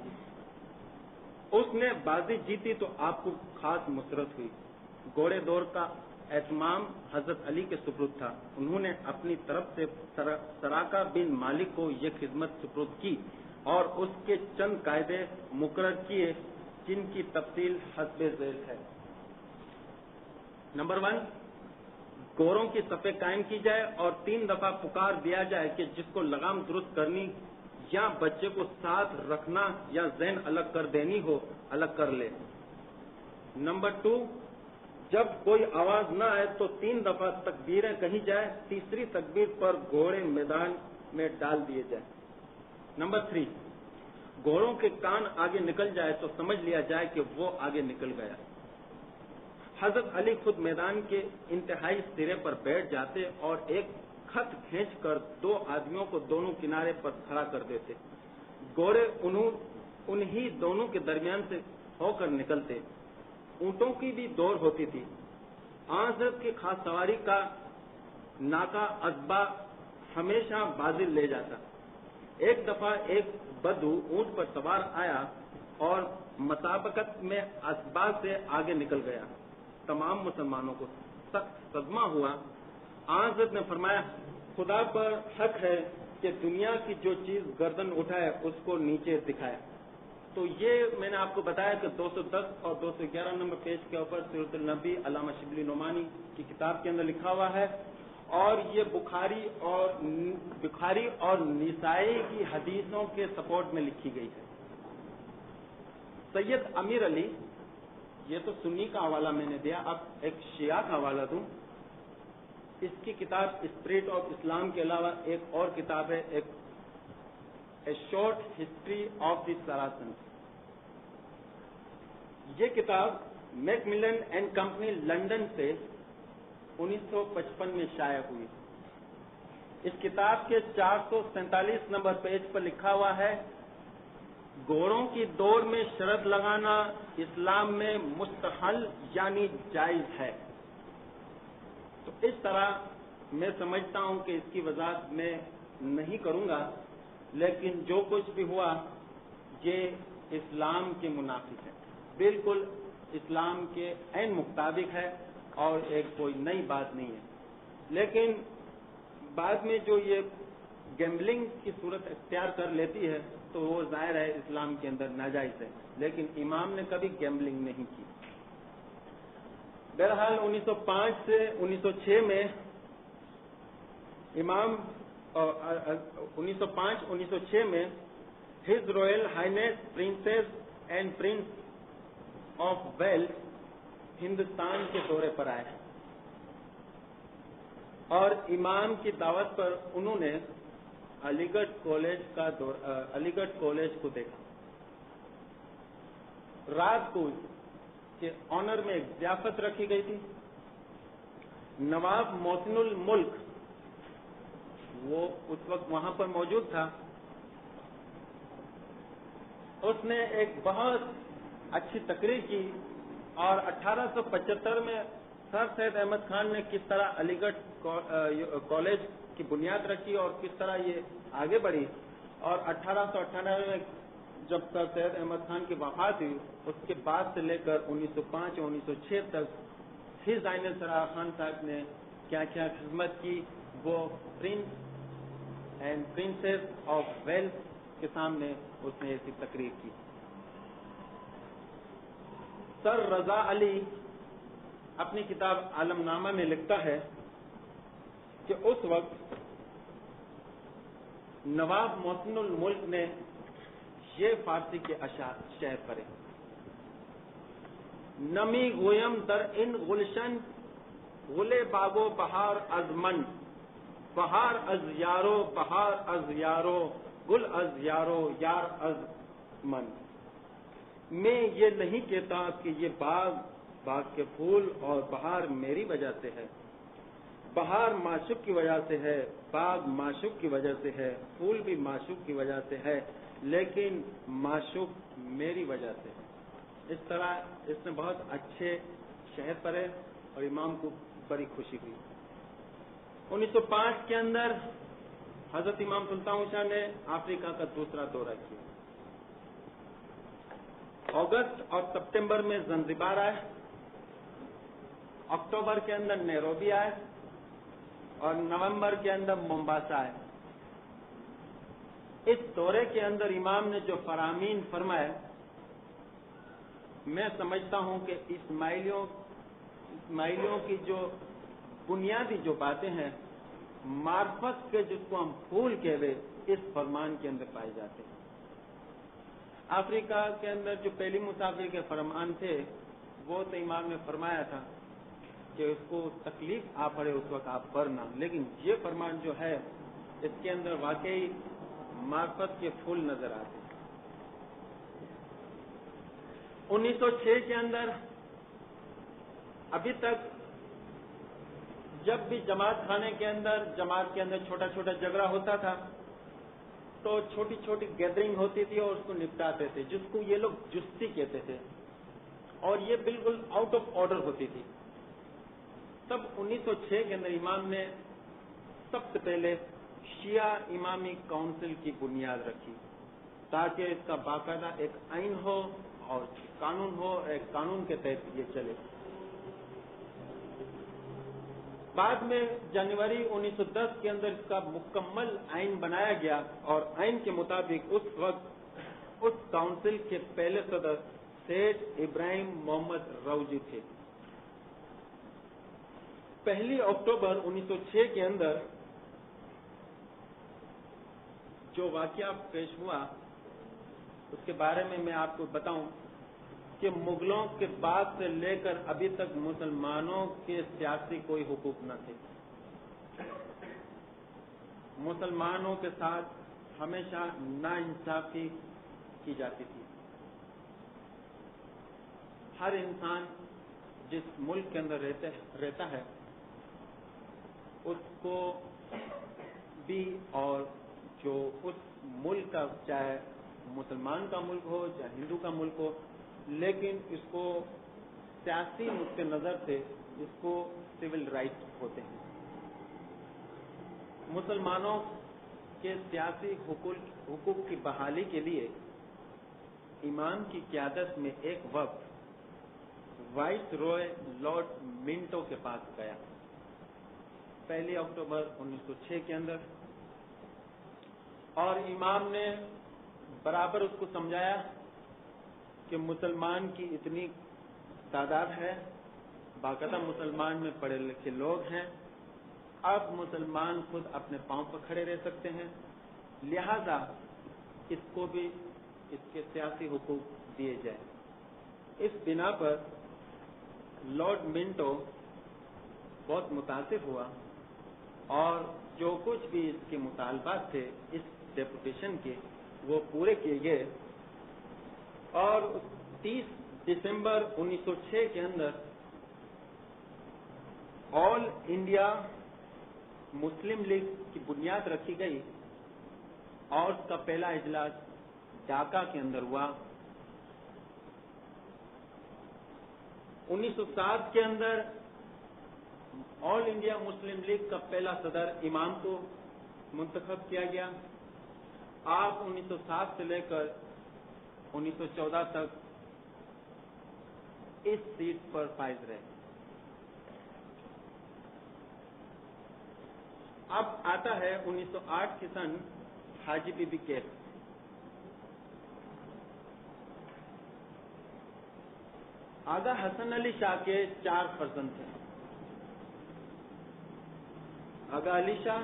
Speaker 1: اس نے بازی جیتی تو آپ کو خاص مسرت ہوئی۔ گھوڑے دوڑ کا اہتمام حضرت علی کے سپرد تھا۔ انہوں نے اپنی طرف سے سراقہ بن مالک کو یہ خدمت سپرد کی۔ اور اس کے چند قاعدے مقرر کیے جن کی تفصیل حسب ذیل ہے۔ نمبر 1، گوروں کی صفیں قائم کی جائے اور 3 دفعہ پکار دیا جائے کہ جس کو لگام درست کرنی یا بچے کو ساتھ رکھنا یا ذہن الگ کر دینی ہو الگ کر لے۔ نمبر 2، جب کوئی آواز نہ آئے تو 3 دفعہ تکبیریں کہی جائے، تیسری تکبیر پر گھوڑے میدان میں ڈال دیے جائیں۔ نمبر 3، گھوڑوں کے کان آگے نکل جائے تو سمجھ لیا جائے کہ وہ آگے نکل گیا۔ حضرت علی خود میدان کے انتہائی سرے پر بیٹھ جاتے اور ایک خط کھینچ کر 2 آدمیوں کو دونوں کنارے پر کھڑا کر دیتے۔ گھوڑے انہی دونوں کے درمیان سے ہو کر نکلتے۔ اونٹوں کی بھی دوڑ ہوتی تھی۔ حضرت کی خاص سواری کا ناکا ازبا ہمیشہ بازی لے جاتا۔ ایک دفعہ ایک بدو اونٹ پر سوار آیا اور مسابقت میں ازبا سے آگے نکل گیا۔ تمام مسلمانوں کو سخت صدمہ ہوا۔ حضرت نے فرمایا، خدا پر حق ہے کہ دنیا کی جو چیز گردن اٹھائے اس کو نیچے دکھائے۔ تو یہ میں نے آپ کو بتایا کہ 210 اور 211 نمبر پیج کے اوپر سیرت النبی علامہ شبلی نعمانی کی کتاب کے اندر لکھا ہوا ہے، اور یہ بخاری اور نسائی کی حدیثوں کے سپورٹ میں لکھی گئی ہے۔ سید امیر علی، یہ تو سنی کا حوالہ میں نے دیا، اب ایک شیعہ کا حوالہ دوں۔ اس کی کتاب اسپرٹ آف اسلام کے علاوہ ایک اور کتاب ہے، ایک a short history of the Saracen. یہ کتاب میک ملن اینڈ کمپنی لندن سے 1955 میں شائع ہوئی۔ اس کتاب کے 447 نمبر پیج پر لکھا ہوا ہے، گھوڑوں کی دوڑ میں شرط لگانا اسلام میں مستحل یعنی جائز ہے۔ تو اس طرح میں سمجھتا ہوں کہ اس کی وضاحت میں نہیں کروں گا، لیکن جو کچھ بھی ہوا یہ اسلام کے منافق ہے، بالکل اسلام کے عین مطابق ہے اور ایک کوئی نئی بات نہیں ہے۔ لیکن بعد میں جو یہ گیمبلنگ کی صورت اختیار کر لیتی ہے تو وہ ظاہر ہے اسلام کے اندر ناجائز ہے، لیکن امام نے کبھی گیمبلنگ نہیں کی۔ بہرحال 1905 سے 1906 میں امام 1905-1906 میں His Royal Highness Princess and Prince of Wales Hindustan کے دورے پر آئے اور امام کی دعوت پر انہوں نے علی گڑھ کالج کو دیکھا۔ رات کو کے آنر میں ایک ضیافت رکھی گئی تھی۔ نواب محسن الملک وہ اس وقت وہاں پر موجود تھا۔ اس نے ایک بہت اچھی تقریر کی اور 1875 میں سر سید احمد خان نے کس طرح علی گڑھ کالج کی بنیاد رکھی اور کس طرح یہ آگے بڑھی، اور 1898 میں جب سر سید احمد خان کی وفات ہوئی اس کے بعد سے لے کر 1905 اور 1906 تک ہز ہائنس سر خان صاحب نے کیا کیا خدمت کی وہ Prince and Princess of Wales کے سامنے اس نے ایسی تقریر کی۔ سر رضا علی اپنی کتاب عالم نامہ میں لکھتا ہے کہ اس وقت نواب محسن الملک نے یہ فارسی کے اشعار شعر پڑھے، نمی گویم در ان گلشن گلے باغو بہار از من، بہار از یارو بہار از یارو گل از یارو یار از من۔ میں یہ نہیں کہتا کہ یہ باغ کے پھول اور بہار میری وجہ سے ہے، بہار معشوق کی وجہ سے ہے، باغ معشوق کی وجہ سے ہے، پھول بھی معشوق کی وجہ سے ہے، لیکن معشوق میری وجہ سے ہے۔ اس طرح اس نے بہت اچھے شعر پڑھے اور امام کو بڑی خوشی ہوئی۔ 1905 کے اندر حضرت امام سلطان شاہ نے افریقہ کا دوسرا دورہ کیا۔ اگست اور ستمبر میں زنزبار آئے، اکتوبر کے اندر نیروبی آئے اور نومبر کے اندر مومباسا آئے۔ اس دورے کے اندر امام نے جو فرامین فرمائے، میں سمجھتا ہوں کہ اسماعیلیوں کی جو بنیادی جو باتیں ہیں، معرفت کے جس کو ہم پھول کہتے، اس فرمان کے اندر پائے جاتے ہیں۔ افریقہ کے اندر جو پہلی مسافر کے فرمان تھے، وہ تو امام نے فرمایا تھا کہ اس کو تکلیف آ پڑے اس وقت آپ پڑھنا، لیکن یہ فرمان جو ہے اس کے اندر واقعی معرفت کے پھول نظر آتے ہیں۔ 1906 کے اندر ابھی تک جب بھی جماعت کے اندر چھوٹا چھوٹا جھگڑا ہوتا تھا تو چھوٹی چھوٹی گیدرنگ ہوتی تھی اور اس کو نپٹاتے تھے، جس کو یہ لوگ جستی کہتے تھے، اور یہ بالکل آؤٹ آف آرڈر ہوتی تھی۔ تب 1906 کے اندر امام نے سب سے پہلے شیعہ امامی کونسل کی بنیاد رکھی تاکہ اس کا باقاعدہ ایک آئین ہو اور قانون ہو، ایک قانون کے تحت یہ چلے۔ بعد میں جنوری 1910 کے اندر اس کا مکمل آئین بنایا گیا، اور آئین کے مطابق اس وقت اس کونسل کے پہلے صدر سید ابراہیم محمد روجی تھے۔ 1 اکتوبر 1906 کے اندر جو واقعہ پیش ہوا اس کے بارے میں آپ کو بتاؤں کہ مغلوں کے بعد سے لے کر ابھی تک مسلمانوں کے سیاسی کوئی حقوق نہ تھے۔ مسلمانوں کے ساتھ ہمیشہ ناانصافی کی جاتی تھی۔ ہر انسان جس ملک کے اندر رہتا ہے اس کو بھی، اور جو اس ملک کا چاہے مسلمان کا ملک ہو چاہے ہندو کا ملک ہو، لیکن اس کو سیاسی نقطہ نظر سے اس کو سول رائٹ ہوتے ہیں۔ مسلمانوں کے سیاسی حقوق کی بحالی کے لیے امام کی قیادت میں ایک وقت وائس روئے لارڈ منٹو کے پاس گیا 1 اکتوبر 1906 کے اندر، اور امام نے برابر اس کو سمجھایا کہ مسلمان کی اتنی تعداد ہے، باقاعدہ مسلمان میں پڑھے لکھے لوگ ہیں، اب مسلمان خود اپنے پاؤں پر کھڑے رہ سکتے ہیں، لہذا اس کو بھی اس کے سیاسی حقوق دیے جائیں۔ اس بنا پر لارڈ منٹو بہت متاثر ہوا، اور جو کچھ بھی اس کے مطالبات تھے اس ڈیپوٹیشن کے وہ پورے کیے گئے، اور 30 دسمبر 1906 کے اندر آل انڈیا مسلم لیگ کی بنیاد رکھی گئی، اور اس کا پہلا اجلاس ڈھاکہ کے اندر ہوا۔ 1907 کے اندر آل انڈیا مسلم لیگ کا پہلا صدر امام کو منتخب کیا گیا۔ آپ 1907 سے لے کر 1914 تک اس سیٹ پر فائز رہے۔ اب آتا ہے 1908 کے سن حاجی بی بی کیس۔ آغا حسن علی شاہ کے 4 فرزند تھے۔ آغا علی شاہ،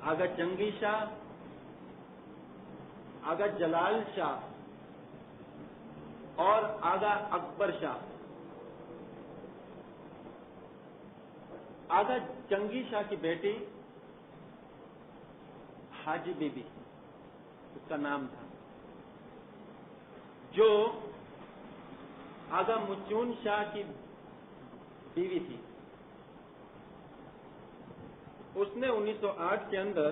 Speaker 1: آغا جنگی شاہ، آغا جلال شاہ اور آغا اکبر شاہ۔ آغا جنگی شاہ کی بیٹی حاجی بی بی اس کا نام تھا، جو آغا مچون شاہ کی بیوی تھی۔ اس نے 1908 کے اندر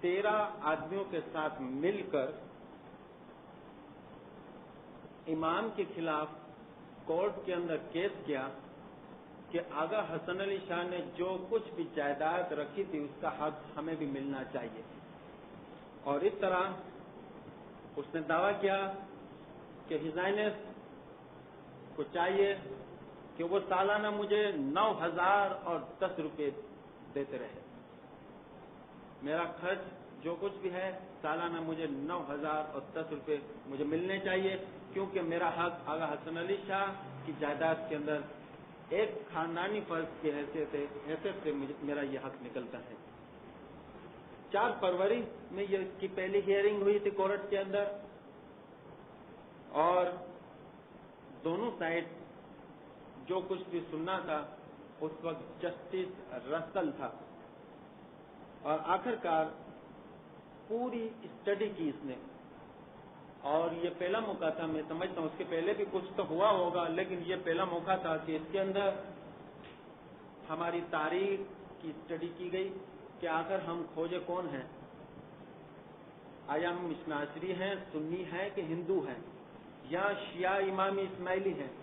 Speaker 1: 13 آدمیوں کے ساتھ مل کر امام کے خلاف کورٹ کے اندر کیس کیا کہ آغا حسن علی شاہ نے جو کچھ بھی جائیداد رکھی تھی اس کا حق ہمیں بھی ملنا چاہیے، اور اس طرح اس نے دعویٰ کیا کہ ہز ہائنس کو چاہیے کہ وہ سالانہ مجھے 9,010 روپے دیتے رہے۔ میرا خرچ جو کچھ بھی ہے سالانہ مجھے 9,010 روپے مجھے ملنے چاہیے، کیونکہ میرا حق آغا حسن علی شاہ کی جائیداد کے اندر ایک خاندانی فرد کی حیثیت سے میرا یہ حق نکلتا ہے۔ 4 فروری میں یہ اس کی پہلی ہیئرنگ ہوئی تھی کورٹ کے اندر، اور دونوں سائڈ جو کچھ بھی سننا تھا اس وقت جسٹس رسل تھا، اور آخرکار پوری اسٹڈی کی اس نے، اور یہ پہلا موقع تھا، میں سمجھتا ہوں اس کے پہلے بھی کچھ تو ہوا ہوگا، لیکن یہ پہلا موقع تھا کہ اس کے اندر ہماری تاریخ کی اسٹڈی کی گئی کہ آخر ہم کھوجے کون ہیں، آیا ہم اثنا عشری ہیں، سنی ہیں کہ ہندو ہیں، یا شیعہ امامی اسماعیلی ہیں۔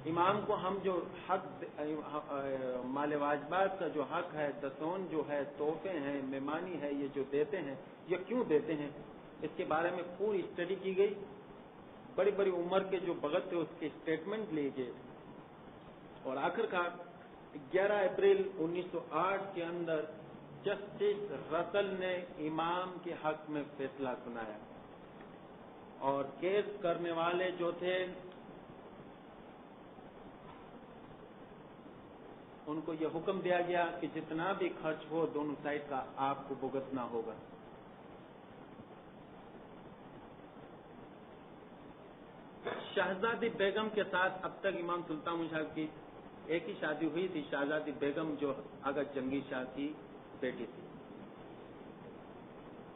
Speaker 1: امام کو ہم جو حق مال واجبات کا جو حق ہے، دسون جو ہے، تحفے ہیں، مہمانی ہے، یہ جو دیتے ہیں یہ کیوں دیتے ہیں، اس کے بارے میں پوری اسٹڈی کی گئی۔ بڑی بڑی عمر کے جو بھگت تھے اس کے اسٹیٹمنٹ لیے گئے، اور آخرکار 11 اپریل 1908 کے اندر جسٹس رسل نے امام کے حق میں فیصلہ سنایا، اور کیس کرنے والے جو تھے ان کو یہ حکم دیا گیا کہ جتنا بھی خرچ ہو دونوں سائڈ کا آپ کو بھگتنا ہوگا۔ شہزادی بیگم کے ساتھ اب تک امام سلطان شاہ کی ایک ہی شادی ہوئی تھی، شہزادی بیگم جو آغا جنگی شاہ کی بیٹی تھی۔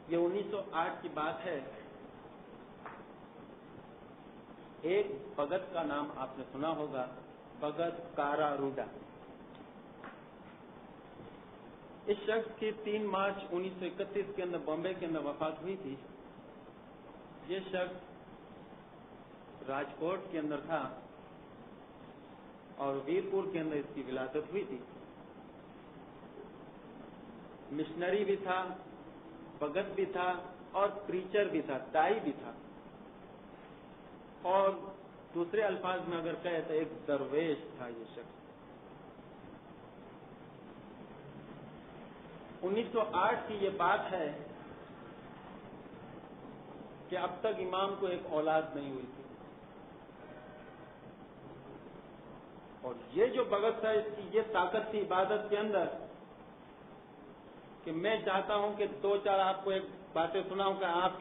Speaker 1: یہ 1908 کی بات ہے۔ ایک بھگت کا نام آپ نے سنا ہوگا، بھگت کارا روڈا۔ اس شخص کی 3 مارچ 1931 کے اندر بامبے کے اندر وفات ہوئی تھی۔ یہ شخص راجکوٹ کے اندر تھا اور ویرپور کے اندر اس کی ولادت ہوئی تھی۔ مشنری بھی تھا، بھگت بھی تھا، اور پریچر بھی تھا، دائی بھی تھا، اور دوسرے الفاظ میں اگر کہے تو ایک درویش تھا یہ شخص۔ 1908 کی یہ بات ہے کہ اب تک امام کو ایک اولاد نہیں ہوئی تھی، اور یہ جو بھگت تھا اس کی یہ طاقت تھی عبادت کے اندر کہ میں چاہتا ہوں کہ 2-4 آپ کو ایک باتیں سناؤں کہ آپ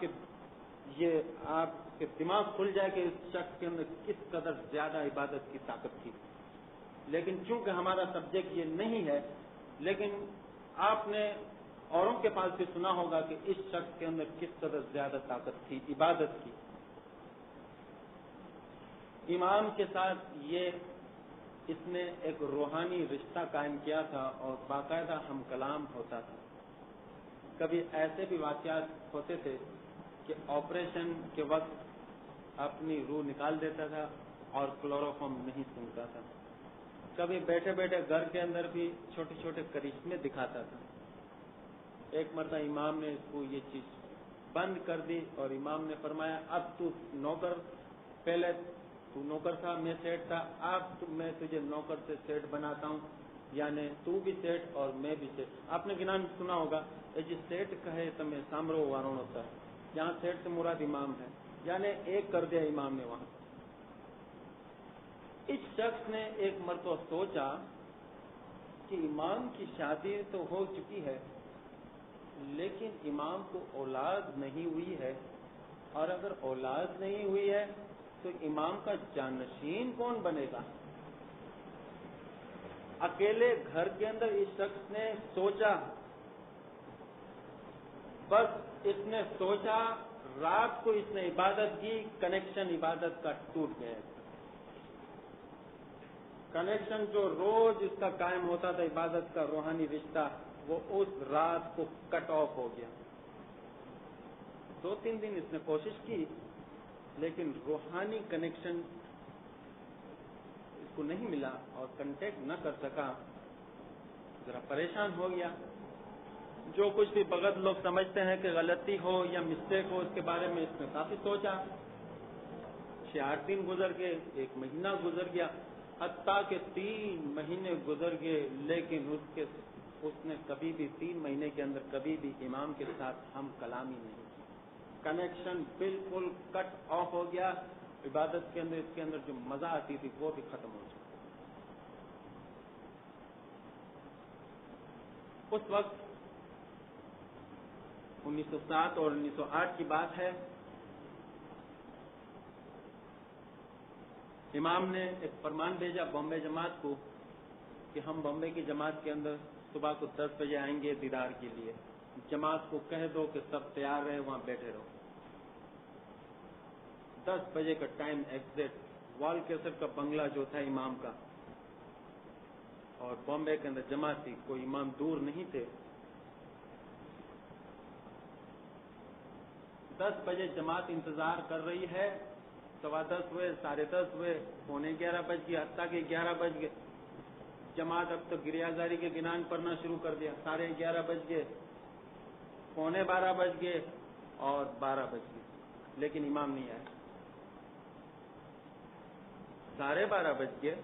Speaker 1: کے دماغ کھل جائے کہ اس شخص کے اندر کس قدر زیادہ عبادت کی طاقت تھی۔ لیکن چونکہ ہمارا سبجیکٹ یہ نہیں ہے، لیکن آپ نے اوروں کے پاس بھی سنا ہوگا کہ اس شخص کے اندر کس قدر زیادہ طاقت تھی عبادت کی۔ امام کے ساتھ اس نے ایک روحانی رشتہ قائم کیا تھا اور باقاعدہ ہم کلام ہوتا تھا۔ کبھی ایسے بھی واقعات ہوتے تھے کہ آپریشن کے وقت اپنی روح نکال دیتا تھا اور کلوروفارم نہیں سنتا تھا۔ کبھی بیٹھے بیٹھے گھر کے اندر بھی چھوٹے چھوٹے کرشمے دکھاتا تھا۔ ایک مرتبہ امام نے اس کو یہ چیز بند کر دی اور امام نے فرمایا اب تو نوکر، پہلے تو نوکر تھا، میں سیٹ تھا، اب میں تجھے نوکر سے سیٹ بناتا ہوں، یعنی تو بھی سیٹ اور میں بھی سیٹ۔ آپ نے گنان سنا ہوگا جی سیٹ کہے تو میں سامرو وارون ہوتا ہے، یہاں سیٹ سے مراد امام ہے، یعنی ایک کر دیا امام نے وہاں۔ اس شخص نے ایک مرتبہ سوچا کہ امام کی شادی تو ہو چکی ہے لیکن امام کو اولاد نہیں ہوئی ہے، اور اگر اولاد نہیں ہوئی ہے تو امام کا جانشین کون بنے گا؟ اکیلے گھر کے اندر اس شخص نے سوچا، بس اس نے سوچا، رات کو اس نے عبادت کی، کنیکشن عبادت کا ٹوٹ گیا۔ کنیکشن جو روز اس کا قائم ہوتا تھا عبادت کا روحانی رشتہ، وہ اس رات کو کٹ آف ہو گیا۔ 2-3 دن اس نے کوشش کی لیکن روحانی کنیکشن اس کو نہیں ملا اور کنٹیکٹ نہ کر سکا، ذرا پریشان ہو گیا۔ جو کچھ بھی بھگت لوگ سمجھتے ہیں کہ غلطی ہو یا مسٹیک ہو، اس کے بارے میں اس نے کافی سوچا۔ 6-8 دن گزر گئے، 1 مہینہ گزر گیا، حتیٰ کہ 3 مہینے گزر گئے، لیکن اس کے اس نے کبھی بھی 3 مہینے کے اندر کبھی بھی امام کے ساتھ ہم کلامی نہیں کی. کنیکشن بالکل کٹ آف ہو گیا. عبادت کے اندر اس کے اندر جو مزہ آتی تھی وہ بھی ختم ہو چکا. اس وقت 1907 اور 1908 کی بات ہے. امام نے ایک فرمان بھیجا بامبے جماعت کو کہ ہم بامبے کی جماعت کے اندر صبح کو 10 بجے آئیں گے دیدار کے لیے. جماعت کو کہہ دو کہ سب تیار رہے, وہاں بیٹھے رہو. 10 بجے کا ٹائم ایگزیکٹ. وال کیسر کا بنگلہ جو تھا امام کا, اور بامبے کے اندر جماعت تھی, کوئی امام دور نہیں تھے. 10 بجے جماعت انتظار کر رہی ہے. 10:15 ہوئے, 10:30 ہوئے, 11:45 بج گیا, حتیٰ کہ 11 بج گئے. جماعت اب تو گریازاری کے گنان پڑھنا شروع کر دیا. 11:30 بج گئے, 11:45 بج گئے اور 12 بج گئے, لیکن امام نہیں آئے. 12:30 بج گئے.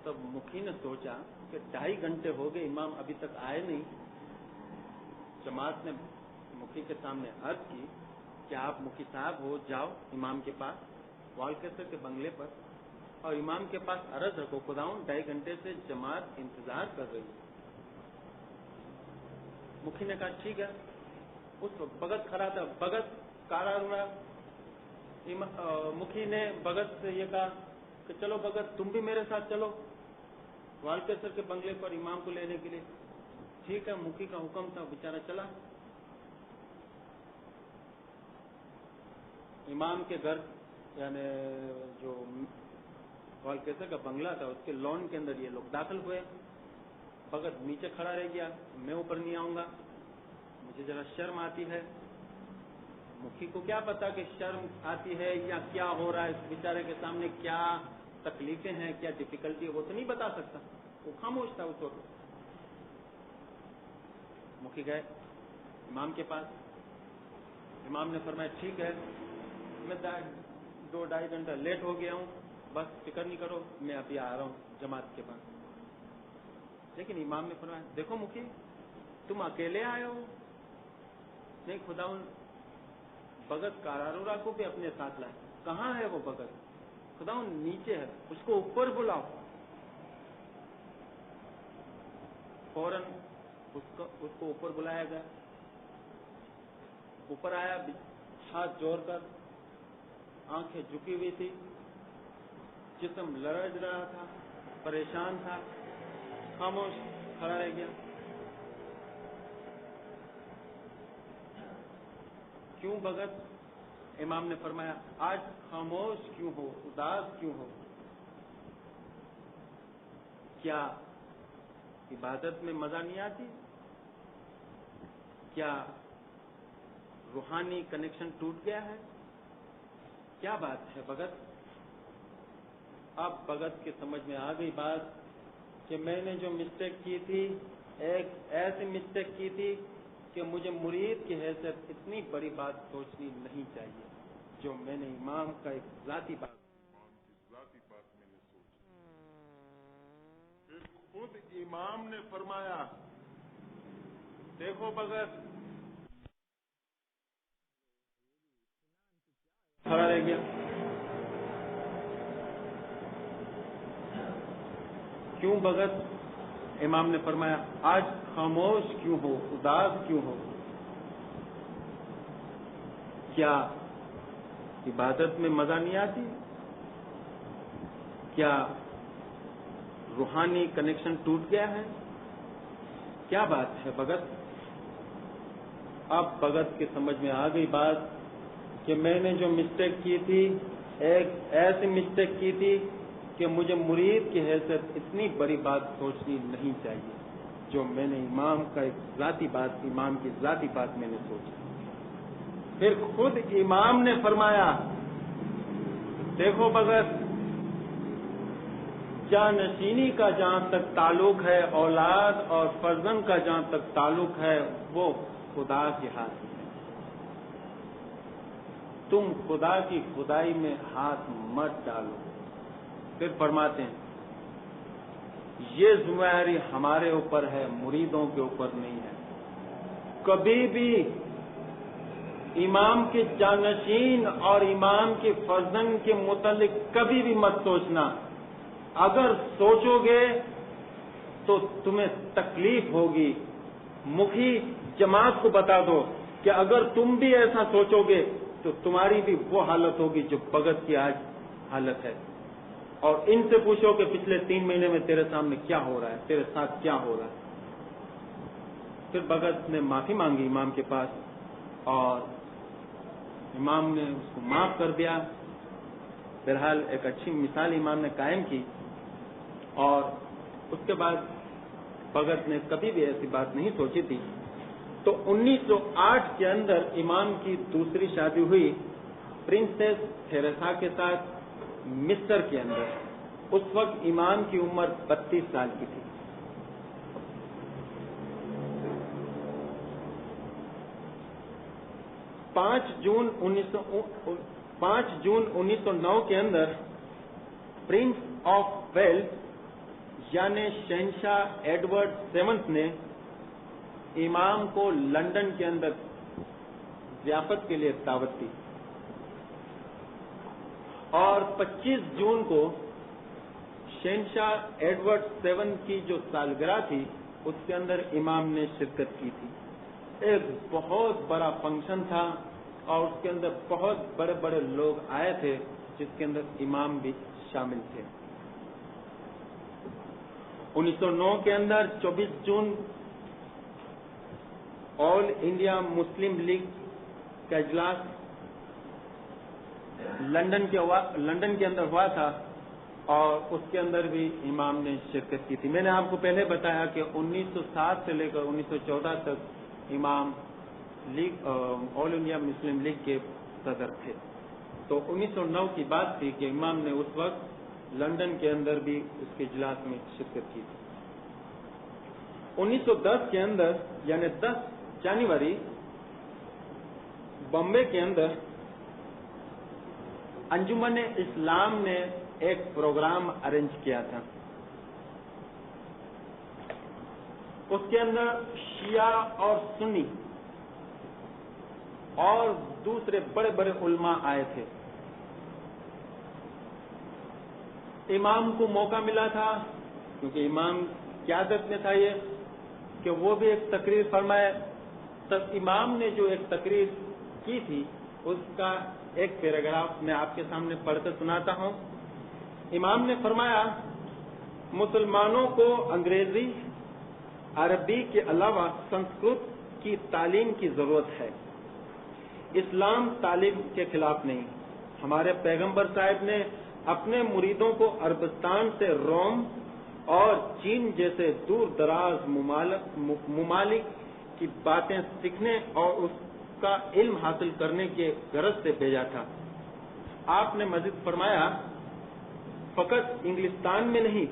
Speaker 1: تب مکھی نے سوچا کہ 2.5 گھنٹے ہو گئے, امام ابھی تک آئے نہیں. جماعت نے مکھی کے سامنے عرض کی کہ آپ مکھی صاحب ہو, جاؤ امام کے پاس وال کیسر کے بنگلے پر اور امام کے پاس عرض رکھو, خداؤں 2.5 گھنٹے سے جماعت انتظار کر رہی ہے. مکھی نے کہا ٹھیک ہے. اس وقت بھگت کھڑا تھا, بھگت کارا روڑا. مکھی نے بھگت سے یہ کہا کہ چلو بھگت تم بھی میرے ساتھ چلو وال کیسر کے بنگلے پر امام کو لینے کے لیے. ٹھیک ہے, مکھی کا حکم تھا, بیچارہ چلا. امام کے گھر یعنی جو وال کیسر کا بنگلہ تھا اس کے لان کے اندر یہ لوگ داخل ہوئے. بھگت نیچے کھڑا رہ گیا, میں اوپر نہیں آؤں گا, مجھے ذرا شرم آتی ہے. مکھی کو کیا پتا کہ شرم آتی ہے یا کیا ہو رہا ہے اس بیچارے کے سامنے, کیا تکلیفیں ہیں, کیا ڈیفیکلٹی ہے, وہ تو نہیں بتا سکتا. وہ خاموش تھا اس وقت. مکھی گئے امام کے پاس. امام نے فرمایا ٹھیک ہے, میں 2-2.5 گھنٹہ لیٹ ہو گیا ہوں, بس فکر نہیں کرو, میں ابھی آ رہا ہوں جماعت کے پاس. لیکن امام نے فرمایا دیکھو مکھی, تم اکیلے آئے ہو. نہیں خداوند بھگت کارارورا کو بھی اپنے ساتھ لائے. کہاں ہے وہ بھگت؟ خداوند نیچے ہے, اس کو اوپر بلاؤ. فوراً اس کو اوپر بلایا گیا. اوپر آیا, ہاتھ جوڑ کر, آنکھیں جھکی ہوئی تھی, جسم لرز رہا تھا, پریشان تھا, خاموش کھڑا رہ گیا. کیوں بھگت؟ امام نے فرمایا آج خاموش کیوں ہو, اداس کیوں ہو؟ کیا عبادت میں مزہ نہیں آتی؟ کیا روحانی کنیکشن ٹوٹ گیا ہے؟ کیا بات ہے بھگت؟ اب بھگت کے سمجھ میں آ گئی بات کہ میں نے جو مسٹیک کی تھی, ایک ایسی مسٹیک کی تھی کہ مجھے مرید کی حیثیت اتنی بڑی بات سوچنی نہیں چاہیے, جو میں نے امام کا ایک ذاتی بات میں نے سوچی. پھر خود امام نے فرمایا دیکھو بھگت, کھڑا رہ گیا. کیوں بھگت؟ امام نے فرمایا آج خاموش کیوں ہو, اداس کیوں ہو؟ کیا عبادت میں مزہ نہیں آتی؟ کیا روحانی کنیکشن ٹوٹ گیا ہے؟ کیا بات ہے بھگت؟ اب بھگت کے سمجھ میں آ گئی بات کہ میں نے جو مسٹیک کی تھی, ایک ایسی مسٹیک کی تھی کہ مجھے مرید کی حیثیت اتنی بڑی بات سوچنی نہیں چاہیے, جو میں نے امام کا ایک ذاتی بات, امام کی ذاتی بات میں نے سوچی. پھر خود امام نے فرمایا دیکھو بھگت, جانشینی کا جہاں تک تعلق ہے, اولاد اور فرزند کا جہاں تک تعلق ہے, وہ خدا کے ہاتھ میں ہے. تم خدا کی خدائی میں ہاتھ مت ڈالو. پھر فرماتے ہیں یہ ذمہ داری ہمارے اوپر ہے، مریدوں کے اوپر نہیں ہے۔ کبھی بھی امام کے جانشین اور امام کے فرزند کے متعلق کبھی بھی مت سوچنا۔ اگر سوچو گے تو تمہیں تکلیف ہوگی۔ مکھی جماعت کو بتا دو کہ اگر تم بھی ایسا سوچو گے تو تمہاری بھی وہ حالت ہوگی جو بھگت کی آج حالت ہے۔ اور ان سے پوچھو کہ پچھلے 3 مہینے میں تیرے سامنے کیا ہو رہا ہے، تیرے ساتھ کیا ہو رہا ہے۔ پھر بھگت نے معافی مانگی امام کے پاس اور امام نے اس کو معاف کر دیا۔ بہرحال ایک اچھی مثال امام نے قائم کی، اور اس کے بعد بھگت نے کبھی بھی ایسی بات نہیں سوچی تھی۔ تو 1908 کے اندر امام کی دوسری شادی ہوئی پرنسس تھیریسا کے ساتھ مصر کے اندر۔ اس وقت امام کی عمر 32 سال کی تھی۔ پانچ جون 1909 کے اندر پرنس آف ویلز یعنی شہنشاہ ایڈورڈ 7 نے امام کو لندن کے اندر ضیافت کے لیے دعوت دی، اور 25 جون کو شہنشاہ ایڈورڈ 7 کی جو سالگرہ تھی اس کے اندر امام نے شرکت کی تھی۔ ایک بہت بڑا فنکشن تھا اور اس کے اندر بہت بڑے بڑے لوگ آئے تھے، جس کے اندر امام بھی شامل تھے۔ 1909 کے اندر 24 جون آل انڈیا مسلم لیگ کا اجلاس لندن کے اندر ہوا تھا، اور اس کے اندر بھی امام نے شرکت کی تھی۔ میں نے آپ کو پہلے بتایا کہ 1907 سے لے کر 1914 تک امام آل انڈیا مسلم لیگ کے صدر تھے۔ تو 1909 کی بات تھی کہ امام نے اس وقت لندن کے اندر بھی اس کے اجلاس میں شرکت کی تھی۔ 1910 کے اندر یعنی 10 جنوری بامبے کے اندر انجمن اسلام نے ایک پروگرام ارینج کیا تھا۔ اس کے اندر شیعہ اور سنی اور دوسرے بڑے بڑے علماء آئے تھے۔ امام کو موقع ملا تھا، کیونکہ امام قیادت میں تھا یہ، کہ وہ بھی ایک تقریر فرمائے۔ تب امام نے جو ایک تقریر کی تھی اس کا ایک پیراگراف میں آپ کے سامنے پڑھ کر سناتا ہوں۔ امام نے فرمایا، مسلمانوں کو انگریزی، عربی کے علاوہ سنسکرت کی تعلیم کی ضرورت ہے۔ اسلام تعلیم کے خلاف نہیں۔ ہمارے پیغمبر صاحب نے اپنے مریدوں کو عربستان سے روم اور چین جیسے دور دراز ممالک کی باتیں سیکھنے اور اس کا علم حاصل کرنے کے غرض سے بھیجا تھا۔ آپ نے مزید فرمایا، فقط انگلستان میں نہیں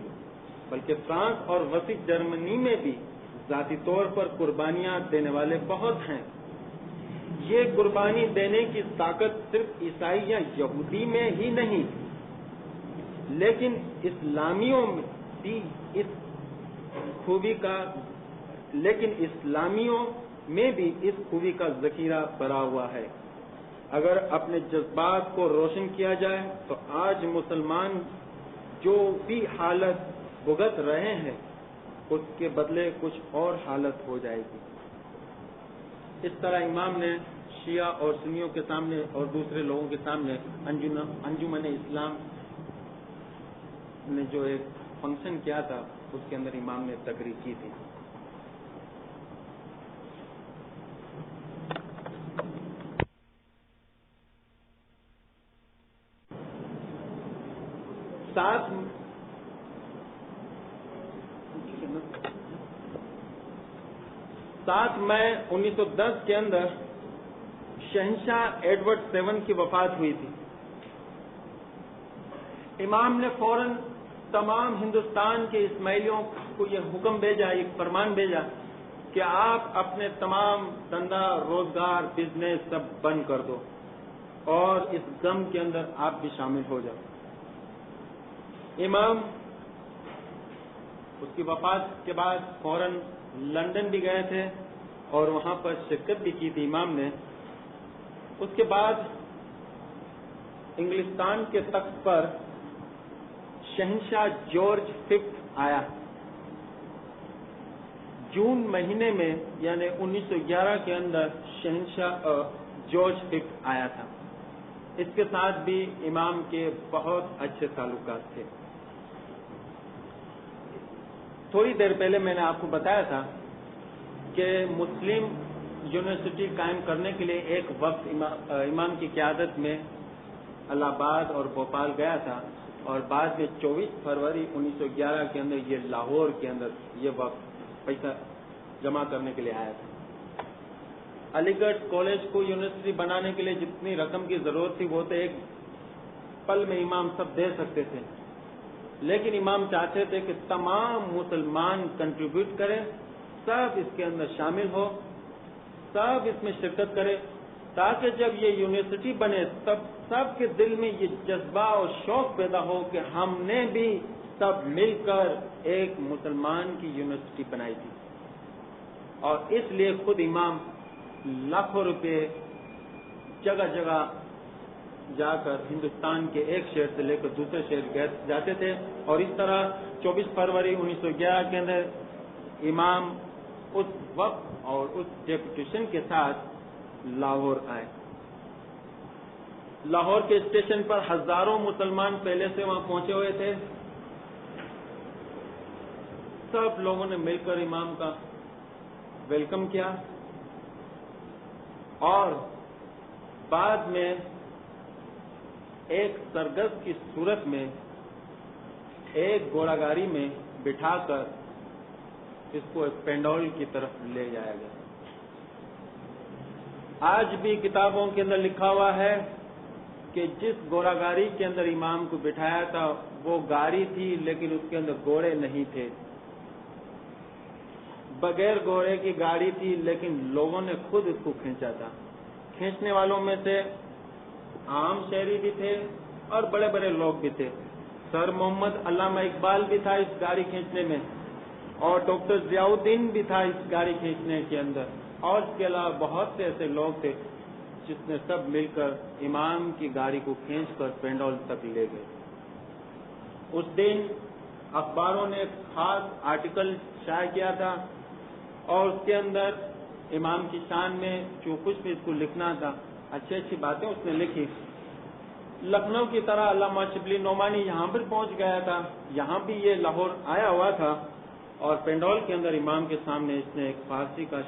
Speaker 1: بلکہ فرانس اور وسیع جرمنی میں بھی ذاتی طور پر قربانیاں دینے والے بہت ہیں۔ یہ قربانی دینے کی طاقت صرف عیسائی یا یہودی میں ہی نہیں، لیکن اسلامیوں میں بھی اس خوبی کا ذخیرہ بھرا ہوا ہے۔ اگر اپنے جذبات کو روشن کیا جائے تو آج مسلمان جو بھی حالت بھگت رہے ہیں اس کے بدلے کچھ اور حالت ہو جائے گی۔ اس طرح امام نے شیعہ اور سنیوں کے سامنے اور دوسرے لوگوں کے سامنے انجمن اسلام نے جو ایک فنکشن کیا تھا اس کے اندر امام نے تقریر کی تھی۔ سات مئی 1910 کے اندر شہنشاہ ایڈورڈ 7 کی وفات ہوئی تھی۔ امام نے فوراً تمام ہندوستان کے اسماعیلیوں کو یہ حکم بھیجا، ایک فرمان بھیجا کہ آپ اپنے تمام دھندا، روزگار، بزنس سب بند کر دو اور اس غم کے اندر آپ بھی شامل ہو جاؤ۔ امام اس کی وفات کے بعد فوراً لندن بھی گئے تھے اور وہاں پر شرکت بھی کی تھی امام نے. اس کے بعد انگلستان کے تخت پر شہنشاہ جارج ففتھ آیا. جون مہینے میں یعنی 1911 کے اندر شہنشاہ جارج ففتھ آیا تھا. اس کے ساتھ بھی امام کے بہت اچھے تعلقات تھے. تھوڑی دیر پہلے میں نے آپ کو بتایا تھا کہ مسلم یونیورسٹی قائم کرنے کے لیے ایک وقت امام کی قیادت میں الہ آباد اور بھوپال گیا تھا اور بعد میں 24 فروری 1911 کے اندر یہ لاہور کے اندر یہ وقت پیسہ جمع کرنے کے لیے آیا تھا. علی گڑھ کالج کو یونیورسٹی بنانے کے لیے جتنی رقم کی ضرورت تھی وہ تو ایک پل میں امام سب دے سکتے تھے, لیکن امام چاہتے تھے کہ تمام مسلمان کنٹریبیوٹ کریں, سب اس کے اندر شامل ہو, سب اس میں شرکت کرے, تاکہ جب یہ یونیورسٹی بنے تب سب کے دل میں یہ جذبہ اور شوق پیدا ہو کہ ہم نے بھی سب مل کر ایک مسلمان کی یونیورسٹی بنائی تھی. اور اس لیے خود امام لاکھوں روپے جگہ جگہ جا کر ہندوستان کے ایک شہر سے لے کر دوسرے شہر جاتے تھے, اور اس طرح 24 فروری 1911 کے اندر امام اس وقت اور اس ڈیپوٹیشن کے ساتھ لاہور آئے. لاہور کے اسٹیشن پر ہزاروں مسلمان پہلے سے وہاں پہنچے ہوئے تھے. سب لوگوں نے مل کر امام کا ویلکم کیا اور بعد میں ایک سرگس کی صورت میں ایک گھوڑا گاڑی میں بٹھا کر اس کو ایک پینڈول کی طرف لے جایا گیا. آج بھی کتابوں کے اندر لکھا ہوا ہے کہ جس گھوڑا گاڑی کے اندر امام کو بٹھایا تھا وہ گاڑی تھی لیکن اس کے اندر گھوڑے نہیں تھے. بغیر گھوڑے کی گاڑی تھی لیکن لوگوں نے خود اس کو کھینچا تھا. کھینچنے والوں میں سے عام شہری بھی تھے اور بڑے بڑے لوگ بھی تھے. سر محمد علامہ اقبال بھی تھا اس گاڑی کھینچنے میں, اور ڈاکٹر ضیاء الدین بھی تھا اس گاڑی کھینچنے کے اندر, اور اس کے علاوہ بہت سے ایسے لوگ تھے جس نے سب مل کر امام کی گاڑی کو کھینچ کر پینڈول تک لے گئے. اس دن اخباروں نے ایک خاص آرٹیکل شائع کیا تھا اور اس کے اندر امام کی شان میں جو کچھ بھی اس کو لکھنا تھا اچھی اچھی باتیں اس نے لکھی. لکھنؤ کی طرح علامہ شبلی نعمانی یہاں پر پہنچ گیا تھا, یہاں بھی یہ لاہور آیا ہوا تھا اور پینڈول کے اندر امام کے سامنے اس نے ایک فارسی کا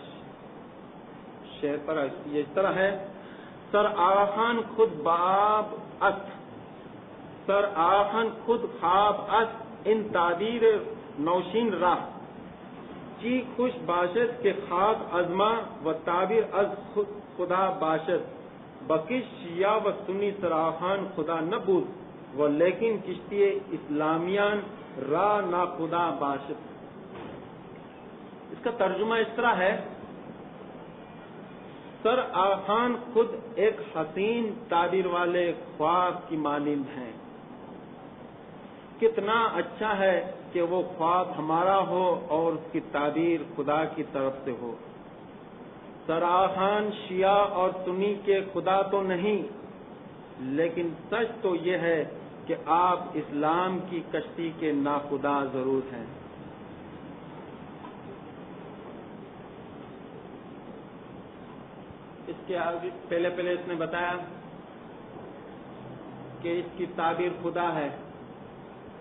Speaker 1: شعر پڑھا. یہ اس طرح ہے: سر آخان خود باب است، سر آخان خود خواب است، ان تعبیر نوشین راہ، چی خوش باشد کے خاک ازما و تعبیر از خدا باشد، بکش شیعہ و سنی سراخان خدا نبود و لیکن کشتی اسلامیان را نا خدا باشد. اس کا ترجمہ اس طرح ہے: سر آخان خود ایک حسین تعبیر والے خواب کی مانند ہیں. کتنا اچھا ہے کہ وہ خواب ہمارا ہو اور اس کی تعبیر خدا کی طرف سے ہو. سر آخان شیعہ اور سنی کے خدا تو نہیں، لیکن سچ تو یہ ہے کہ آپ اسلام کی کشتی کے ناخدا ضرور ہیں. اس کے آگے پہلے اس نے بتایا کہ اس کی تعبیر خدا ہے،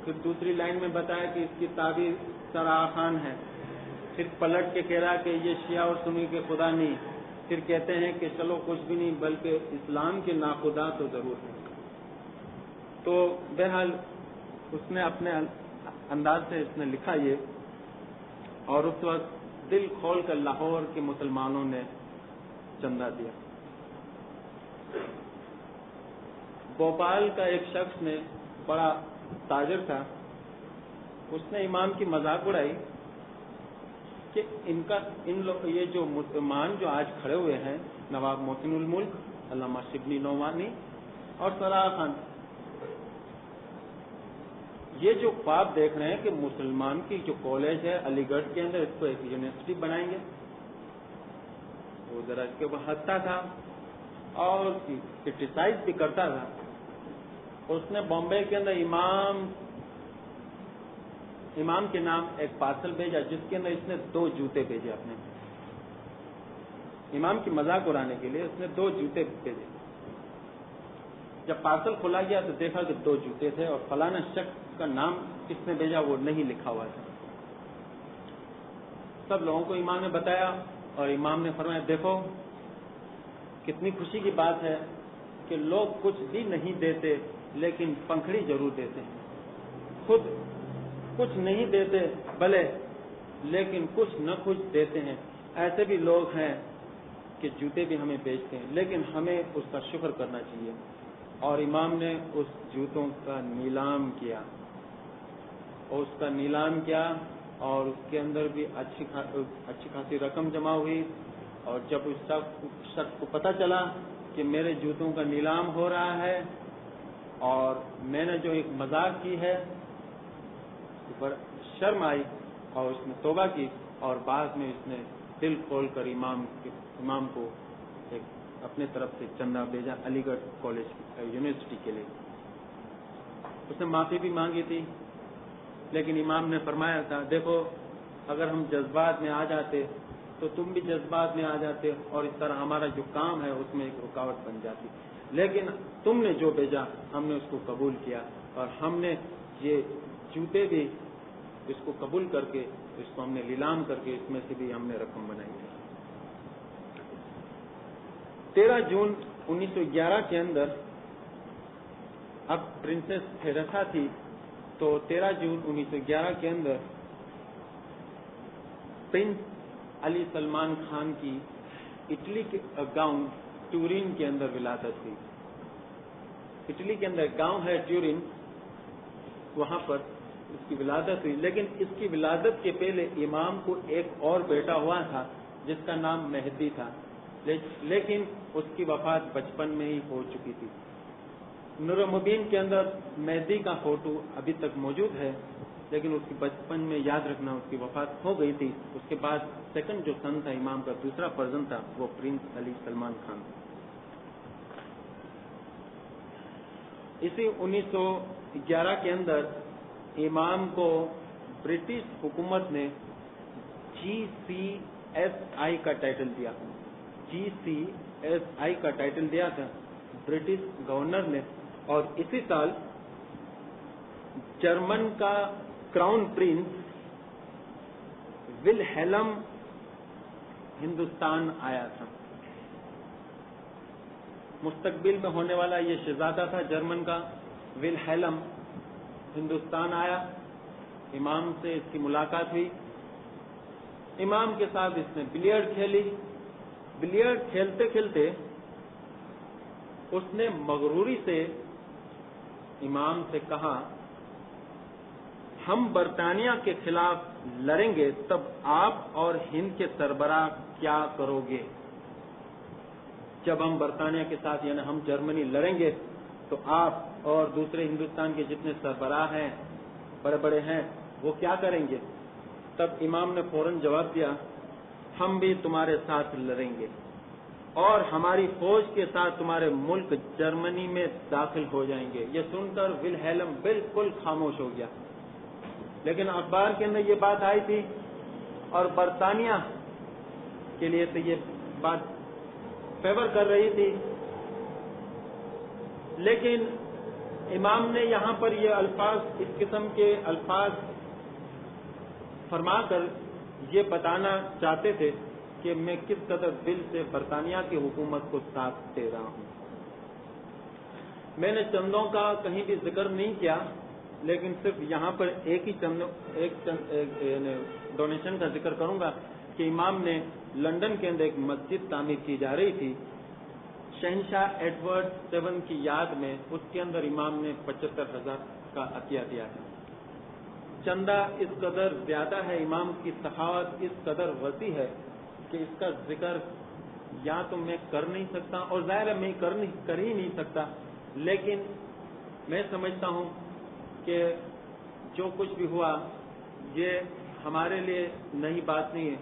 Speaker 1: پھر دوسری لائن میں بتایا کہ اس کی تعبیر سراخان ہے، پھر پلٹ کے کہہ رہا کہ یہ شیعہ اور سنی کے خدا نہیں، پھر کہتے ہیں کہ چلو کچھ بھی نہیں بلکہ اسلام کے ناخدا تو ضرور ہے. تو بہرحال اس نے اپنے انداز سے اس نے لکھا یہ، اور اس وقت دل کھول کر لاہور کے مسلمانوں نے چندہ دیا. بھوپال کا ایک شخص نے، بڑا تاجر تھا، اس نے امام کی مذاق اڑائی کہ یہ جو مسلمان جو آج کھڑے ہوئے ہیں، نواب محسن الملک، علامہ شبلی نعمانی اور سراخان، یہ جو خواب دیکھ رہے ہیں کہ مسلمان کی جو کالج ہے علی گڑھ کے اندر، اس کو ایک یونیورسٹی بنائیں گے، وہ ذرا اس کے اوپر ہنستا تھا اور کرٹیسائز بھی کرتا تھا. اس نے بامبے کے اندر امام کے نام ایک پارسل بھیجا جس کے اندر اس نے 2 جوتے بھیجے. اپنے امام کی مذاق اڑانے کے لیے اس نے 2 جوتے بھیجے. جب پارسل کھولا گیا تو دیکھا کہ 2 جوتے تھے اور فلانا شخص کا نام کس نے بھیجا وہ نہیں لکھا ہوا تھا. سب لوگوں کو امام نے بتایا اور امام نے فرمایا دیکھو کتنی خوشی کی بات ہے کہ لوگ کچھ بھی نہیں دیتے لیکن پنکھڑی ضرور دیتے ہیں. خود کچھ نہیں دیتے بھلے لیکن کچھ نہ کچھ دیتے ہیں. ایسے بھی لوگ ہیں کہ جوتے بھی ہمیں بیچتے ہیں لیکن ہمیں اس کا شکر کرنا چاہیے. اور امام نے اس جوتوں کا نیلام کیا اور اس کے اندر بھی اچھی خاصی رقم جمع ہوئی. اور جب اس شخص کو پتہ چلا کہ میرے جوتوں کا نیلام ہو رہا ہے اور میں نے جو ایک مذاق کی ہے پر شرم آئی اور اس نے توبہ کی اور بعد میں اس نے دل کھول کر امام کو ایک اپنے طرف سے چندہ بھیجا علی گڑھ کالج یونیورسٹی کے لیے. اس نے معافی بھی مانگی تھی لیکن امام نے فرمایا تھا دیکھو اگر ہم جذبات میں آ جاتے تو تم بھی جذبات میں آ جاتے اور اس طرح ہمارا جو کام ہے اس میں ایک رکاوٹ بن جاتی. لیکن تم نے جو بھیجا ہم نے اس کو قبول کیا اور ہم نے یہ جوتے بھی اس کو قبول کر کے اس کو ہم نے نیلام کر کے اس میں سے بھی ہم نے رقم بنائی ہے. 13 جون 1911 کے اندر اب پرنسس تھیریسا تھی تو 13 جون 1911 کے اندر پرنس علی سلمان خان کی اٹلی کے گاؤں ٹورین کے اندر ولادت ہوئی. اٹلی کے اندر ایک گاؤں ہے ٹورین، وہاں پر اس کی ولادت ہوئی. لیکن اس کی ولادت کے پہلے امام کو ایک اور بیٹا ہوا تھا جس کا نام مہدی تھا، لیکن اس کی وفات بچپن میں ہی ہو چکی تھی. نور المبین کے اندر مہدی کا فوٹو ابھی تک موجود ہے لیکن اس کی بچپن میں یاد رکھنا اس کی وفات ہو گئی تھی. اس کے بعد سیکنڈ جو سن تھا امام کا دوسرا فرزند تھا وہ پرنس علی سلمان خان. اسی 1911 کے اندر امام کو برٹش حکومت نے GCSI کا ٹائٹل دیا. GCSI کا ٹائٹل دیا تھا برٹش گورنر نے. اور اسی سال جرمن کا کراؤن پرنس ولہیلم ہندوستان آیا تھا. مستقبل میں ہونے والا یہ شہزادہ تھا جرمن کا ولہیلم ہندوستان آیا. امام سے اس کی ملاقات ہوئی. امام کے ساتھ اس نے بلیئرڈ کھیلی. بلیئرڈ کھیلتے کھیلتے اس نے مغروری سے امام سے کہا ہم برطانیہ کے خلاف لڑیں گے تب آپ اور ہند کے سربراہ کیا کرو گے؟ جب ہم برطانیہ کے ساتھ یعنی ہم جرمنی لڑیں گے تو آپ اور دوسرے ہندوستان کے جتنے سربراہ ہیں بڑے بڑے ہیں وہ کیا کریں گے؟ تب امام نے فوراً جواب دیا ہم بھی تمہارے ساتھ لڑیں گے اور ہماری فوج کے ساتھ تمہارے ملک جرمنی میں داخل ہو جائیں گے. یہ سن کر ولہیلم بالکل خاموش ہو گیا. لیکن اخبار کے اندر یہ بات آئی تھی اور برطانیہ کے لیے تو یہ بات فیور کر رہی تھی. لیکن امام نے یہاں پر یہ الفاظ اس قسم کے الفاظ فرما کر یہ بتانا چاہتے تھے کہ میں کس قدر دل سے برطانیہ کی حکومت کو ساتھ دے رہا ہوں. میں نے چندوں کا کہیں بھی ذکر نہیں کیا لیکن صرف یہاں پر ایک ڈونیشن کا ذکر کروں گا کہ امام نے لندن کے اندر ایک مسجد تعمیر کی جا رہی تھی شہنشاہ ایڈورڈ 7 کی یاد میں. اس کے اندر امام نے 75,000 کا عطیہ دیا ہے. چندہ اس قدر زیادہ ہے، امام کی سخاوت اس قدر وسیع ہے کہ اس کا ذکر یا تو میں کر نہیں سکتا اور ظاہر ہے میں کر ہی نہیں سکتا. لیکن میں سمجھتا ہوں کہ
Speaker 2: جو کچھ بھی ہوا یہ ہمارے لیے نئی بات نہیں ہے،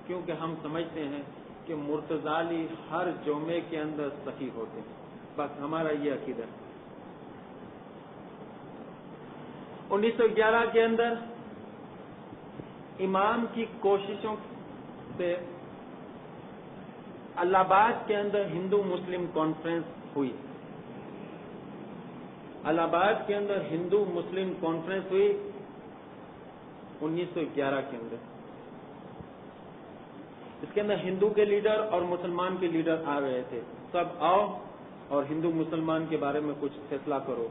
Speaker 2: کیونکہ ہم سمجھتے ہیں کہ مرتضی علی ہر جمعے کے اندر صحیح ہوتے ہیں، بس ہمارا یہ عقیدہ ہے۔ 1911 کے اندر امام کی کوششوں سے الہ آباد کے اندر ہندو مسلم کانفرنس ہوئی۔ الہ آباد کے اندر ہندو مسلم کانفرنس ہوئی 1911 کے اندر۔ اس کے اندر ہندو کے لیڈر اور مسلمان کے لیڈر آ رہے تھے، سب آؤ اور ہندو مسلمان کے بارے میں کچھ فیصلہ کرو۔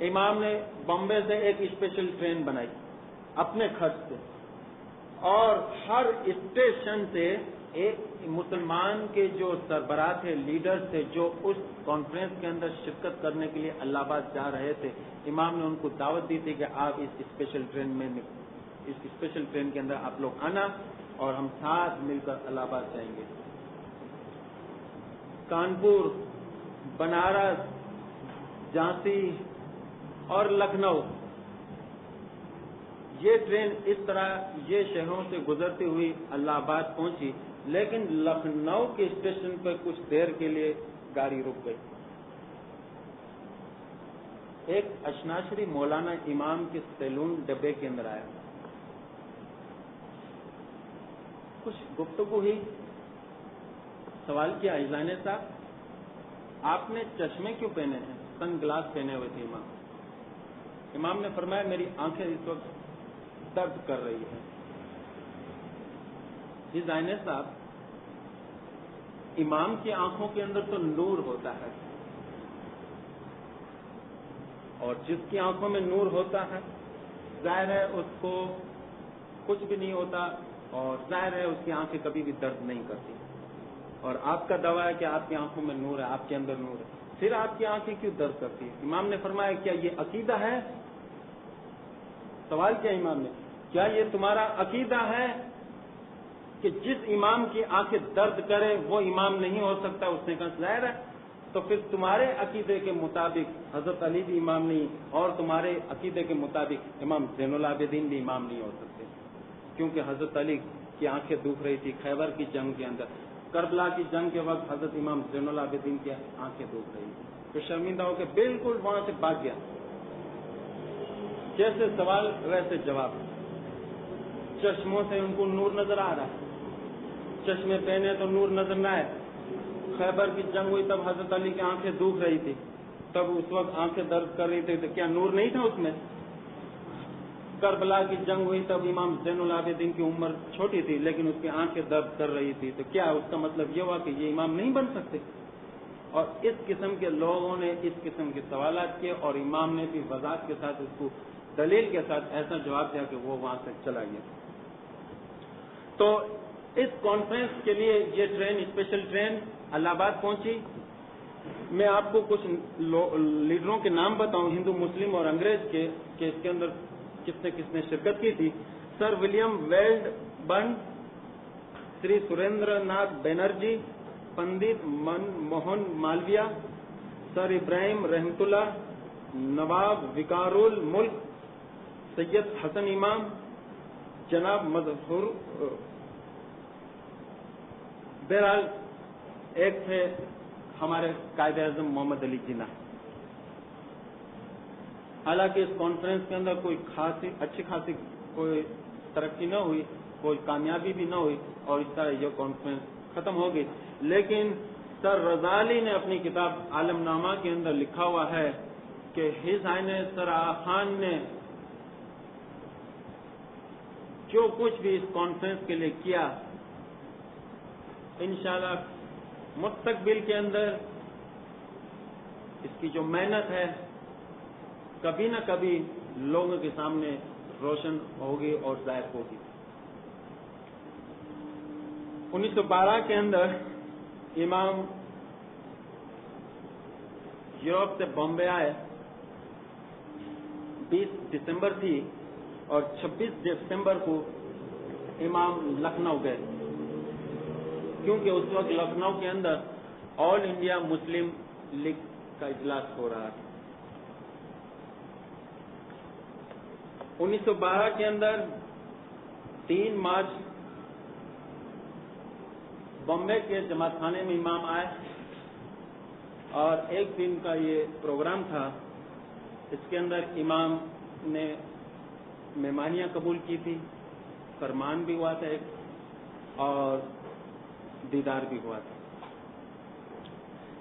Speaker 2: امام نے بمبے سے ایک اسپیشل ٹرین بنائی اپنے خرچ سے، اور ہر اسٹیشن سے ایک مسلمان کے جو سربراہ تھے، لیڈر تھے، جو اس کانفرنس کے اندر شرکت کرنے کے لیے الہ آباد جا رہے تھے، امام نے ان کو دعوت دی تھی کہ آپ اس اسپیشل ٹرین کے اندر آپ لوگ آنا اور ہم ساتھ مل کر الہ آباد جائیں گے۔ کانپور، بنارس، جھانسی اور لکھنؤ، یہ ٹرین اس طرح یہ شہروں سے گزرتی ہوئی الہ آباد پہنچی، لیکن لکھنؤ کے اسٹیشن پر کچھ دیر کے لیے گاڑی رک گئی۔ ایک اشناشری مولانا امام کے سیلون ڈبے کے اندر آیا، کچھ گفتگو ہوئی، سوال کیا، عزیزان صاحب آپ نے چشمے کیوں پہنے ہیں؟ سن گلاس پہنے ہوئے تھے امام۔ امام نے فرمایا میری آنکھیں اس وقت درد کر رہی ہے۔ عزیزان صاحب امام کی آنکھوں کے اندر تو نور ہوتا ہے، اور جس کی آنکھوں میں نور ہوتا ہے ظاہر ہے اس کو کچھ بھی نہیں ہوتا، اور ظاہر ہے اس کی آنکھیں کبھی بھی درد نہیں کرتی، اور آپ کا دعویٰ ہے کہ آپ کی آنکھوں میں نور ہے، آپ کے اندر نور ہے، پھر آپ کی آنکھیں کیوں درد کرتی ہیں؟ امام نے فرمایا کیا یہ عقیدہ ہے؟ سوال کیا امام نے، کیا یہ تمہارا عقیدہ ہے کہ جس امام کی آنکھیں درد کرے وہ امام نہیں ہو سکتا؟ اس نے کہا ظاہر ہے، تو پھر تمہارے عقیدے کے مطابق حضرت علی بھی امام نہیں، اور تمہارے عقیدے کے مطابق امام زین العابدین بھی امام نہیں ہو سکتے، کیونکہ حضرت علی کی آنکھیں دکھ رہی تھی خیبر کی جنگ کے اندر، کربلا کی جنگ کے وقت حضرت امام زین العابدین کی آنکھیں دکھ رہی تھی، تو شرمندہ ہو کے بالکل وہاں سے بھاگ گیا۔ جیسے سوال ویسے جواب، چشموں سے ان کو نور نظر آ رہا ہے، چشمے پہنے تو نور نظر نہ آئے۔ خیبر کی جنگ ہوئی تب حضرت علی کی آنکھیں دکھ رہی تھی، تب اس وقت آنکھیں درد کر رہی تھی، تو کیا نور نہیں تھا اس میں؟ کربلا کی جنگ ہوئی تب امام زین العابدین کی عمر چھوٹی تھی لیکن اس کی آنکھیں درد کر رہی تھی، تو کیا اس کا مطلب یہ ہوا کہ یہ امام نہیں بن سکتے؟ اور اس قسم کے لوگوں نے اس قسم کے سوالات کیے، اور امام نے بھی وضاحت کے ساتھ اس کو دلیل کے ساتھ ایسا جواب دیا کہ وہ وہاں سے چلا گیا۔ تو اس کانفرنس کے لیے یہ ٹرین، اسپیشل ٹرین الہ آباد پہنچی۔ میں آپ کو کچھ لیڈروں کے نام بتاؤں ہندو مسلم اور انگریز کے، کہ اس کے اندر کس نے شرکت کی تھی۔ سر ولیم ویلڈ برن، سری سریندر ناتھ بینرجی، پنڈت موہن مالویہ، سر ابراہیم رحمت اللہ، نواب وقار الملک، سید حسن امام، جناب مظہور۔ بہرحال ایک تھے ہمارے قائد اعظم محمد علی جناح۔ حالانکہ اس کانفرنس کے اندر کوئی اچھی خاصی کوئی ترقی نہ ہوئی، کوئی کامیابی بھی نہ ہوئی، اور اس طرح یہ کانفرنس ختم ہو گئی، لیکن سر رضا علی نے اپنی کتاب عالم نامہ کے اندر لکھا ہوا ہے کہ ہز ہائنس سر آغا خان نے جو کچھ بھی اس کانفرنس کے لیے کیا، انشاءاللہ مستقبل کے اندر اس کی جو محنت ہے کبھی نہ کبھی لوگوں کے سامنے روشن ہوگی اور ظاہر ہوگی۔ 1912 کے اندر امام یورپ سے بامبے آئے، 20 دسمبر تھی، اور 26 دسمبر کو امام لکھنؤ گئے، کیونکہ اس وقت لکھنؤ کے اندر آل انڈیا مسلم لیگ کا اجلاس ہو رہا تھا۔ 1912 کے اندر 3 مارچ بامبے کے جماعت خانے میں امام آئے اور ایک دن کا یہ پروگرام تھا. اس کے اندر امام نے مہمانیاں قبول کی تھی, فرمان بھی ہوا تھا ایک اور دیدار بھی ہوا تھا.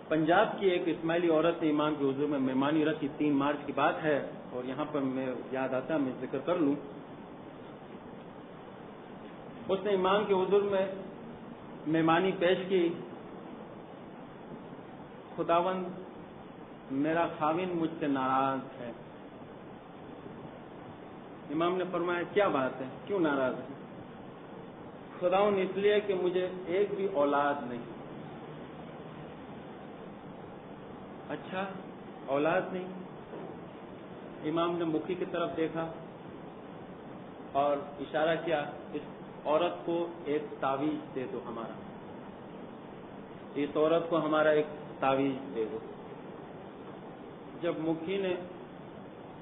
Speaker 2: پنجاب کی ایک اسماعیلی عورت نے امام کے حضور میں مہمانی رکھی. 3 مارچ کی بات ہے اور یہاں پر میں یاد آتا میں ذکر کر لوں. اس نے امام کے حضور میں مہمانی پیش کی. خداوند میرا خاوند مجھ سے ناراض ہے. امام نے فرمایا کیا بات ہے, کیوں ناراض ہے؟ خداوند اس لیے کہ مجھے ایک بھی اولاد نہیں. اچھا اولاد نہیں. امام نے مکھی کی طرف دیکھا اور اشارہ کیا, اس عورت کو ایک تعویذ دے دو ہمارا, اس عورت کو ہمارا ایک تعویذ دے دو. جب مکھی نے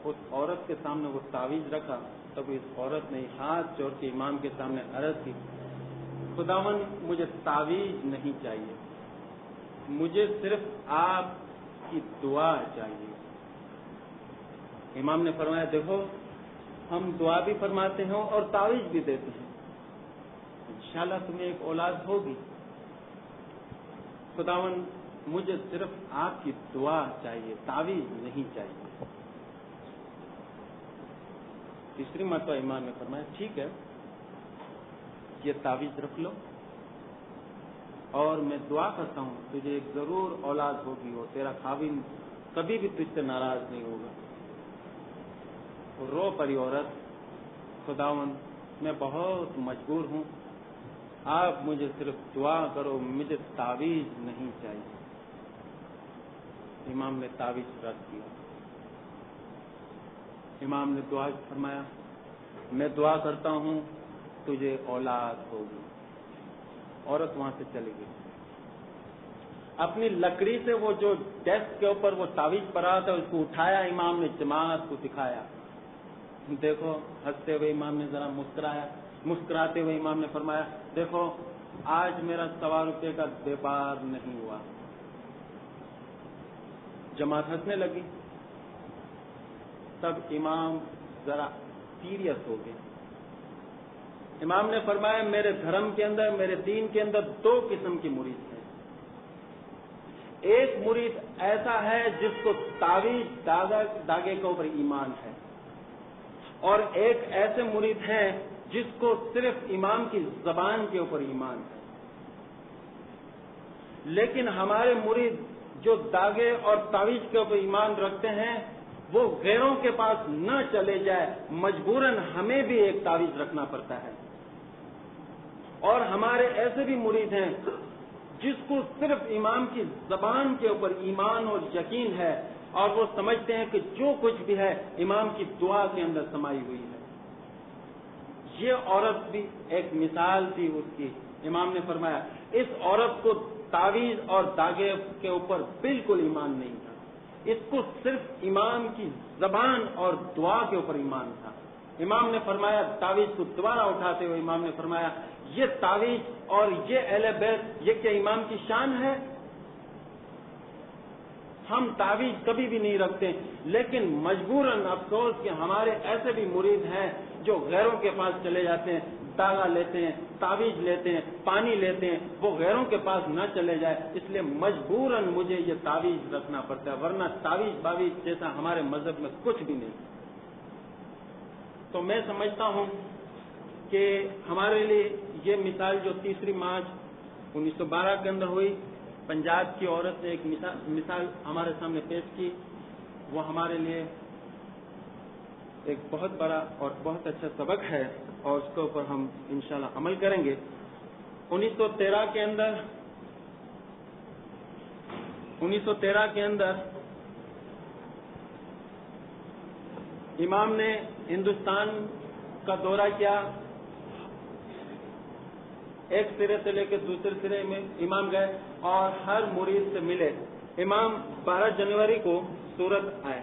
Speaker 2: اس عورت کے سامنے وہ تعویذ رکھا تب اس عورت نے ہاتھ جوڑ کے امام کے سامنے عرض کی, خداوند مجھے تعویذ نہیں چاہیے, مجھے صرف آپ کی دعا چاہیے. امام نے فرمایا دیکھو ہم دعا بھی فرماتے ہیں اور تعویذ بھی دیتے ہیں, انشاءاللہ تمہیں ایک اولاد ہوگی. خداوند مجھے صرف آپ کی دعا چاہیے, تعویذ نہیں چاہیے. تیسری مرتبہ امام نے فرمایا ٹھیک ہے یہ تعویذ رکھ لو اور میں دعا کرتا ہوں تجھے ایک ضرور اولاد ہوگی اور تیرا خاوند کبھی بھی تجھ سے ناراض نہیں ہوگا. رو پڑی عورت, خداوند میں بہت مجبور ہوں, آپ مجھے صرف دعا کرو, مجھے تعویذ نہیں چاہیے. امام نے تعویذ رکھ دیا. امام نے دعا فرمایا میں دعا کرتا ہوں تجھے اولاد ہوگی. عورت وہاں سے چلی گئی. اپنی لکڑی سے وہ جو ڈیسک کے اوپر وہ تعویذ پڑا تھا اس کو اٹھایا, امام نے جماعت کو دکھایا. دیکھو ہنستے ہوئے امام نے ذرا مسکرایا. مسکراتے ہوئے امام نے فرمایا دیکھو آج میرا 100 روپے کا بیپار نہیں ہوا. جماعت ہنسنے لگی. تب امام ذرا سیریس ہو گئے. امام نے فرمایا میرے دھرم کے اندر, میرے دین کے اندر 2 قسم کی مرید ہیں. ایک مرید ایسا ہے جس کو تعویذ داغے کے اوپر ایمان ہے, اور ایک ایسے مرید ہیں جس کو صرف امام کی زبان کے اوپر ایمان ہے. لیکن ہمارے مرید جو داغے اور تعویذ کے اوپر ایمان رکھتے ہیں وہ غیروں کے پاس نہ چلے جائے, مجبوراً ہمیں بھی ایک تعویذ رکھنا پڑتا ہے. اور ہمارے ایسے بھی مرید ہیں جس کو صرف امام کی زبان کے اوپر ایمان اور یقین ہے اور وہ سمجھتے ہیں کہ جو کچھ بھی ہے امام کی دعا کے اندر سمائی ہوئی ہے. یہ عورت بھی ایک مثال تھی اس کی. امام نے فرمایا اس عورت کو تعویذ اور داغے کے اوپر بالکل ایمان نہیں تھا, اس کو صرف امام کی زبان اور دعا کے اوپر ایمان تھا. امام نے فرمایا تعویذ کو دوبارہ اٹھاتے ہوئے امام نے فرمایا یہ تعویذ اور یہ اہل بیت یہ کیا امام کی شان ہے؟ ہم تعویذ کبھی بھی نہیں رکھتے, لیکن مجبوراً افسوس کہ ہمارے ایسے بھی مرید ہیں جو غیروں کے پاس چلے جاتے ہیں, داغا لیتے ہیں, تعویذ لیتے ہیں, پانی لیتے ہیں, وہ غیروں کے پاس نہ چلے جائے, اس لیے مجبوراً مجھے یہ تعویذ رکھنا پڑتا ہے, ورنہ تعویذ باویذ جیسا ہمارے مذہب میں کچھ بھی نہیں. تو میں سمجھتا ہوں کہ ہمارے لیے یہ مثال جو 3 مارچ 1912 کے اندر ہوئی, پنجاب کی عورت نے ایک مثال ہمارے سامنے پیش کی, وہ ہمارے لیے ایک بہت بڑا اور بہت اچھا سبق ہے اور اس کے اوپر ہم انشاءاللہ عمل کریں گے. 1913 کے اندر امام نے ہندوستان کا دورہ کیا. ایک سرے سے لے کے دوسرے سرے میں امام گئے اور ہر مرید سے ملے. امام 12 جنوری کو سورت آئے.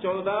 Speaker 2: 14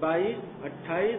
Speaker 2: 22, 28,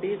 Speaker 2: 30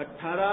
Speaker 2: 18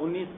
Speaker 2: 19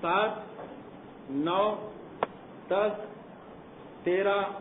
Speaker 2: 7, 9, 10, 13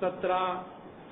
Speaker 2: 17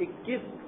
Speaker 2: 21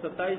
Speaker 2: 27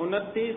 Speaker 2: 29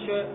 Speaker 2: 6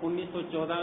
Speaker 2: 1914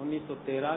Speaker 2: 1913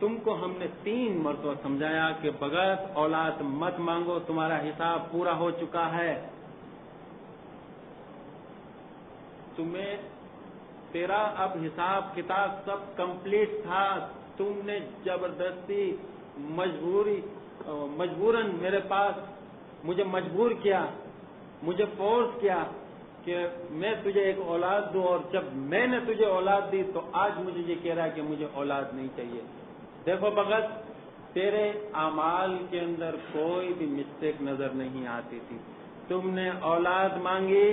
Speaker 2: تم کو ہم نے 3 مرتبہ سمجھایا کہ بغیر اولاد مت مانگو، تمہارا حساب پورا ہو چکا ہے، تمہیں تیرا اب حساب کتاب سب کمپلیٹ تھا، تم نے زبردستی مجبوراً میرے پاس مجھے مجبور کیا، مجھے فورس کیا کہ میں تجھے ایک اولاد دوں، اور جب میں نے تجھے اولاد دی تو آج مجھے یہ کہہ رہا ہے کہ مجھے اولاد نہیں چاہیے۔ دیکھو بغت، تیرے اعمال کے اندر کوئی بھی مسٹیک نظر نہیں آتی تھی، تم نے اولاد مانگی،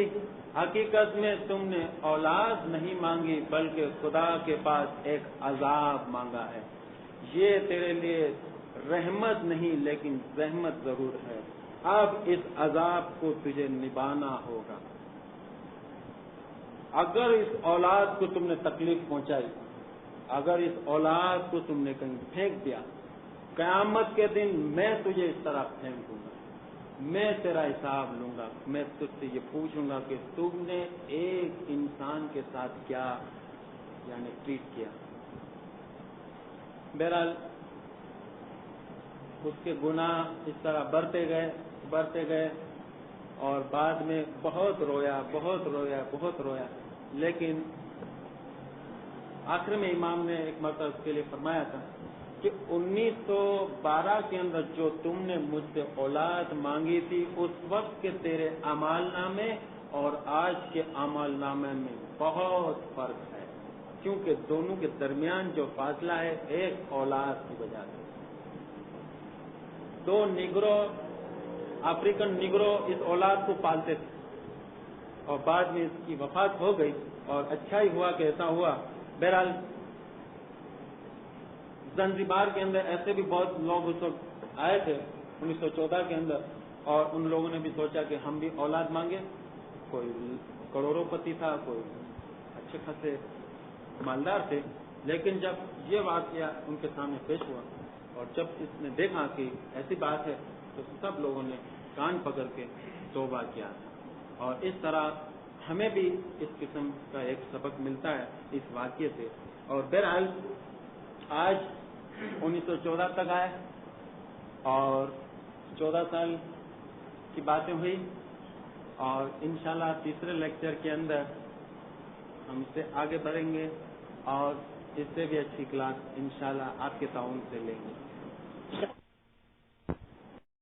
Speaker 2: حقیقت میں تم نے اولاد نہیں مانگی بلکہ خدا کے پاس ایک عذاب مانگا ہے۔ یہ تیرے لیے رحمت نہیں لیکن رحمت ضرور ہے، اب اس عذاب کو تجھے نبھانا ہوگا۔ اگر اس اولاد کو تم نے تکلیف پہنچائی، اگر اس اولاد کو تم نے کہیں پھینک دیا، قیامت کے دن میں تجھے اس طرح پھینک دوں گا، میں تیرا حساب لوں گا، میں تجھ سے یہ پوچھوں گا کہ تم نے ایک انسان کے ساتھ کیا یعنی ٹریٹ کیا۔ بہرحال اس کے گناہ اس طرح بڑھتے گئے اور بعد میں بہت رویا، لیکن آخر میں امام نے ایک مرتبہ اس کے لیے فرمایا تھا کہ 1912 کے اندر جو تم نے مجھ سے اولاد مانگی تھی، اس وقت کے تیرے اعمال نامے اور آج کے اعمال نامے میں بہت فرق ہے، کیونکہ دونوں کے درمیان جو فاصلہ ہے ایک اولاد کی وجہ سے۔ 2 نیگرو، افریقن نیگرو اس اولاد کو پالتے تھے اور بعد میں اس کی وفات ہو گئی، اور اچھا ہی ہوا کہ ایسا ہوا۔ بہرحال زنزبار کے اندر ایسے بھی بہت لوگ اس وقت آئے تھے 1914 کے اندر، اور ان لوگوں نے بھی سوچا کہ ہم بھی اولاد مانگے، کوئی کروڑوں پتی تھا، کوئی اچھے خاصے مالدار تھے، لیکن جب یہ واقعہ ان کے سامنے پیش ہوا اور جب اس نے دیکھا کہ ایسی بات ہے تو سب لوگوں نے کان پکڑ کے توبہ کیا، اور اس طرح ہمیں بھی اس قسم کا ایک سبق ملتا ہے اس واقعے سے۔ اور بہرحال آج 1914 تک آئے اور 14 سال کی باتیں ہوئی، اور انشاءاللہ تیسرے لیکچر کے اندر ہم اس سے آگے بڑھیں گے اور اس سے بھی اچھی کلاس انشاءاللہ آپ کے تعاون سے لیں گے۔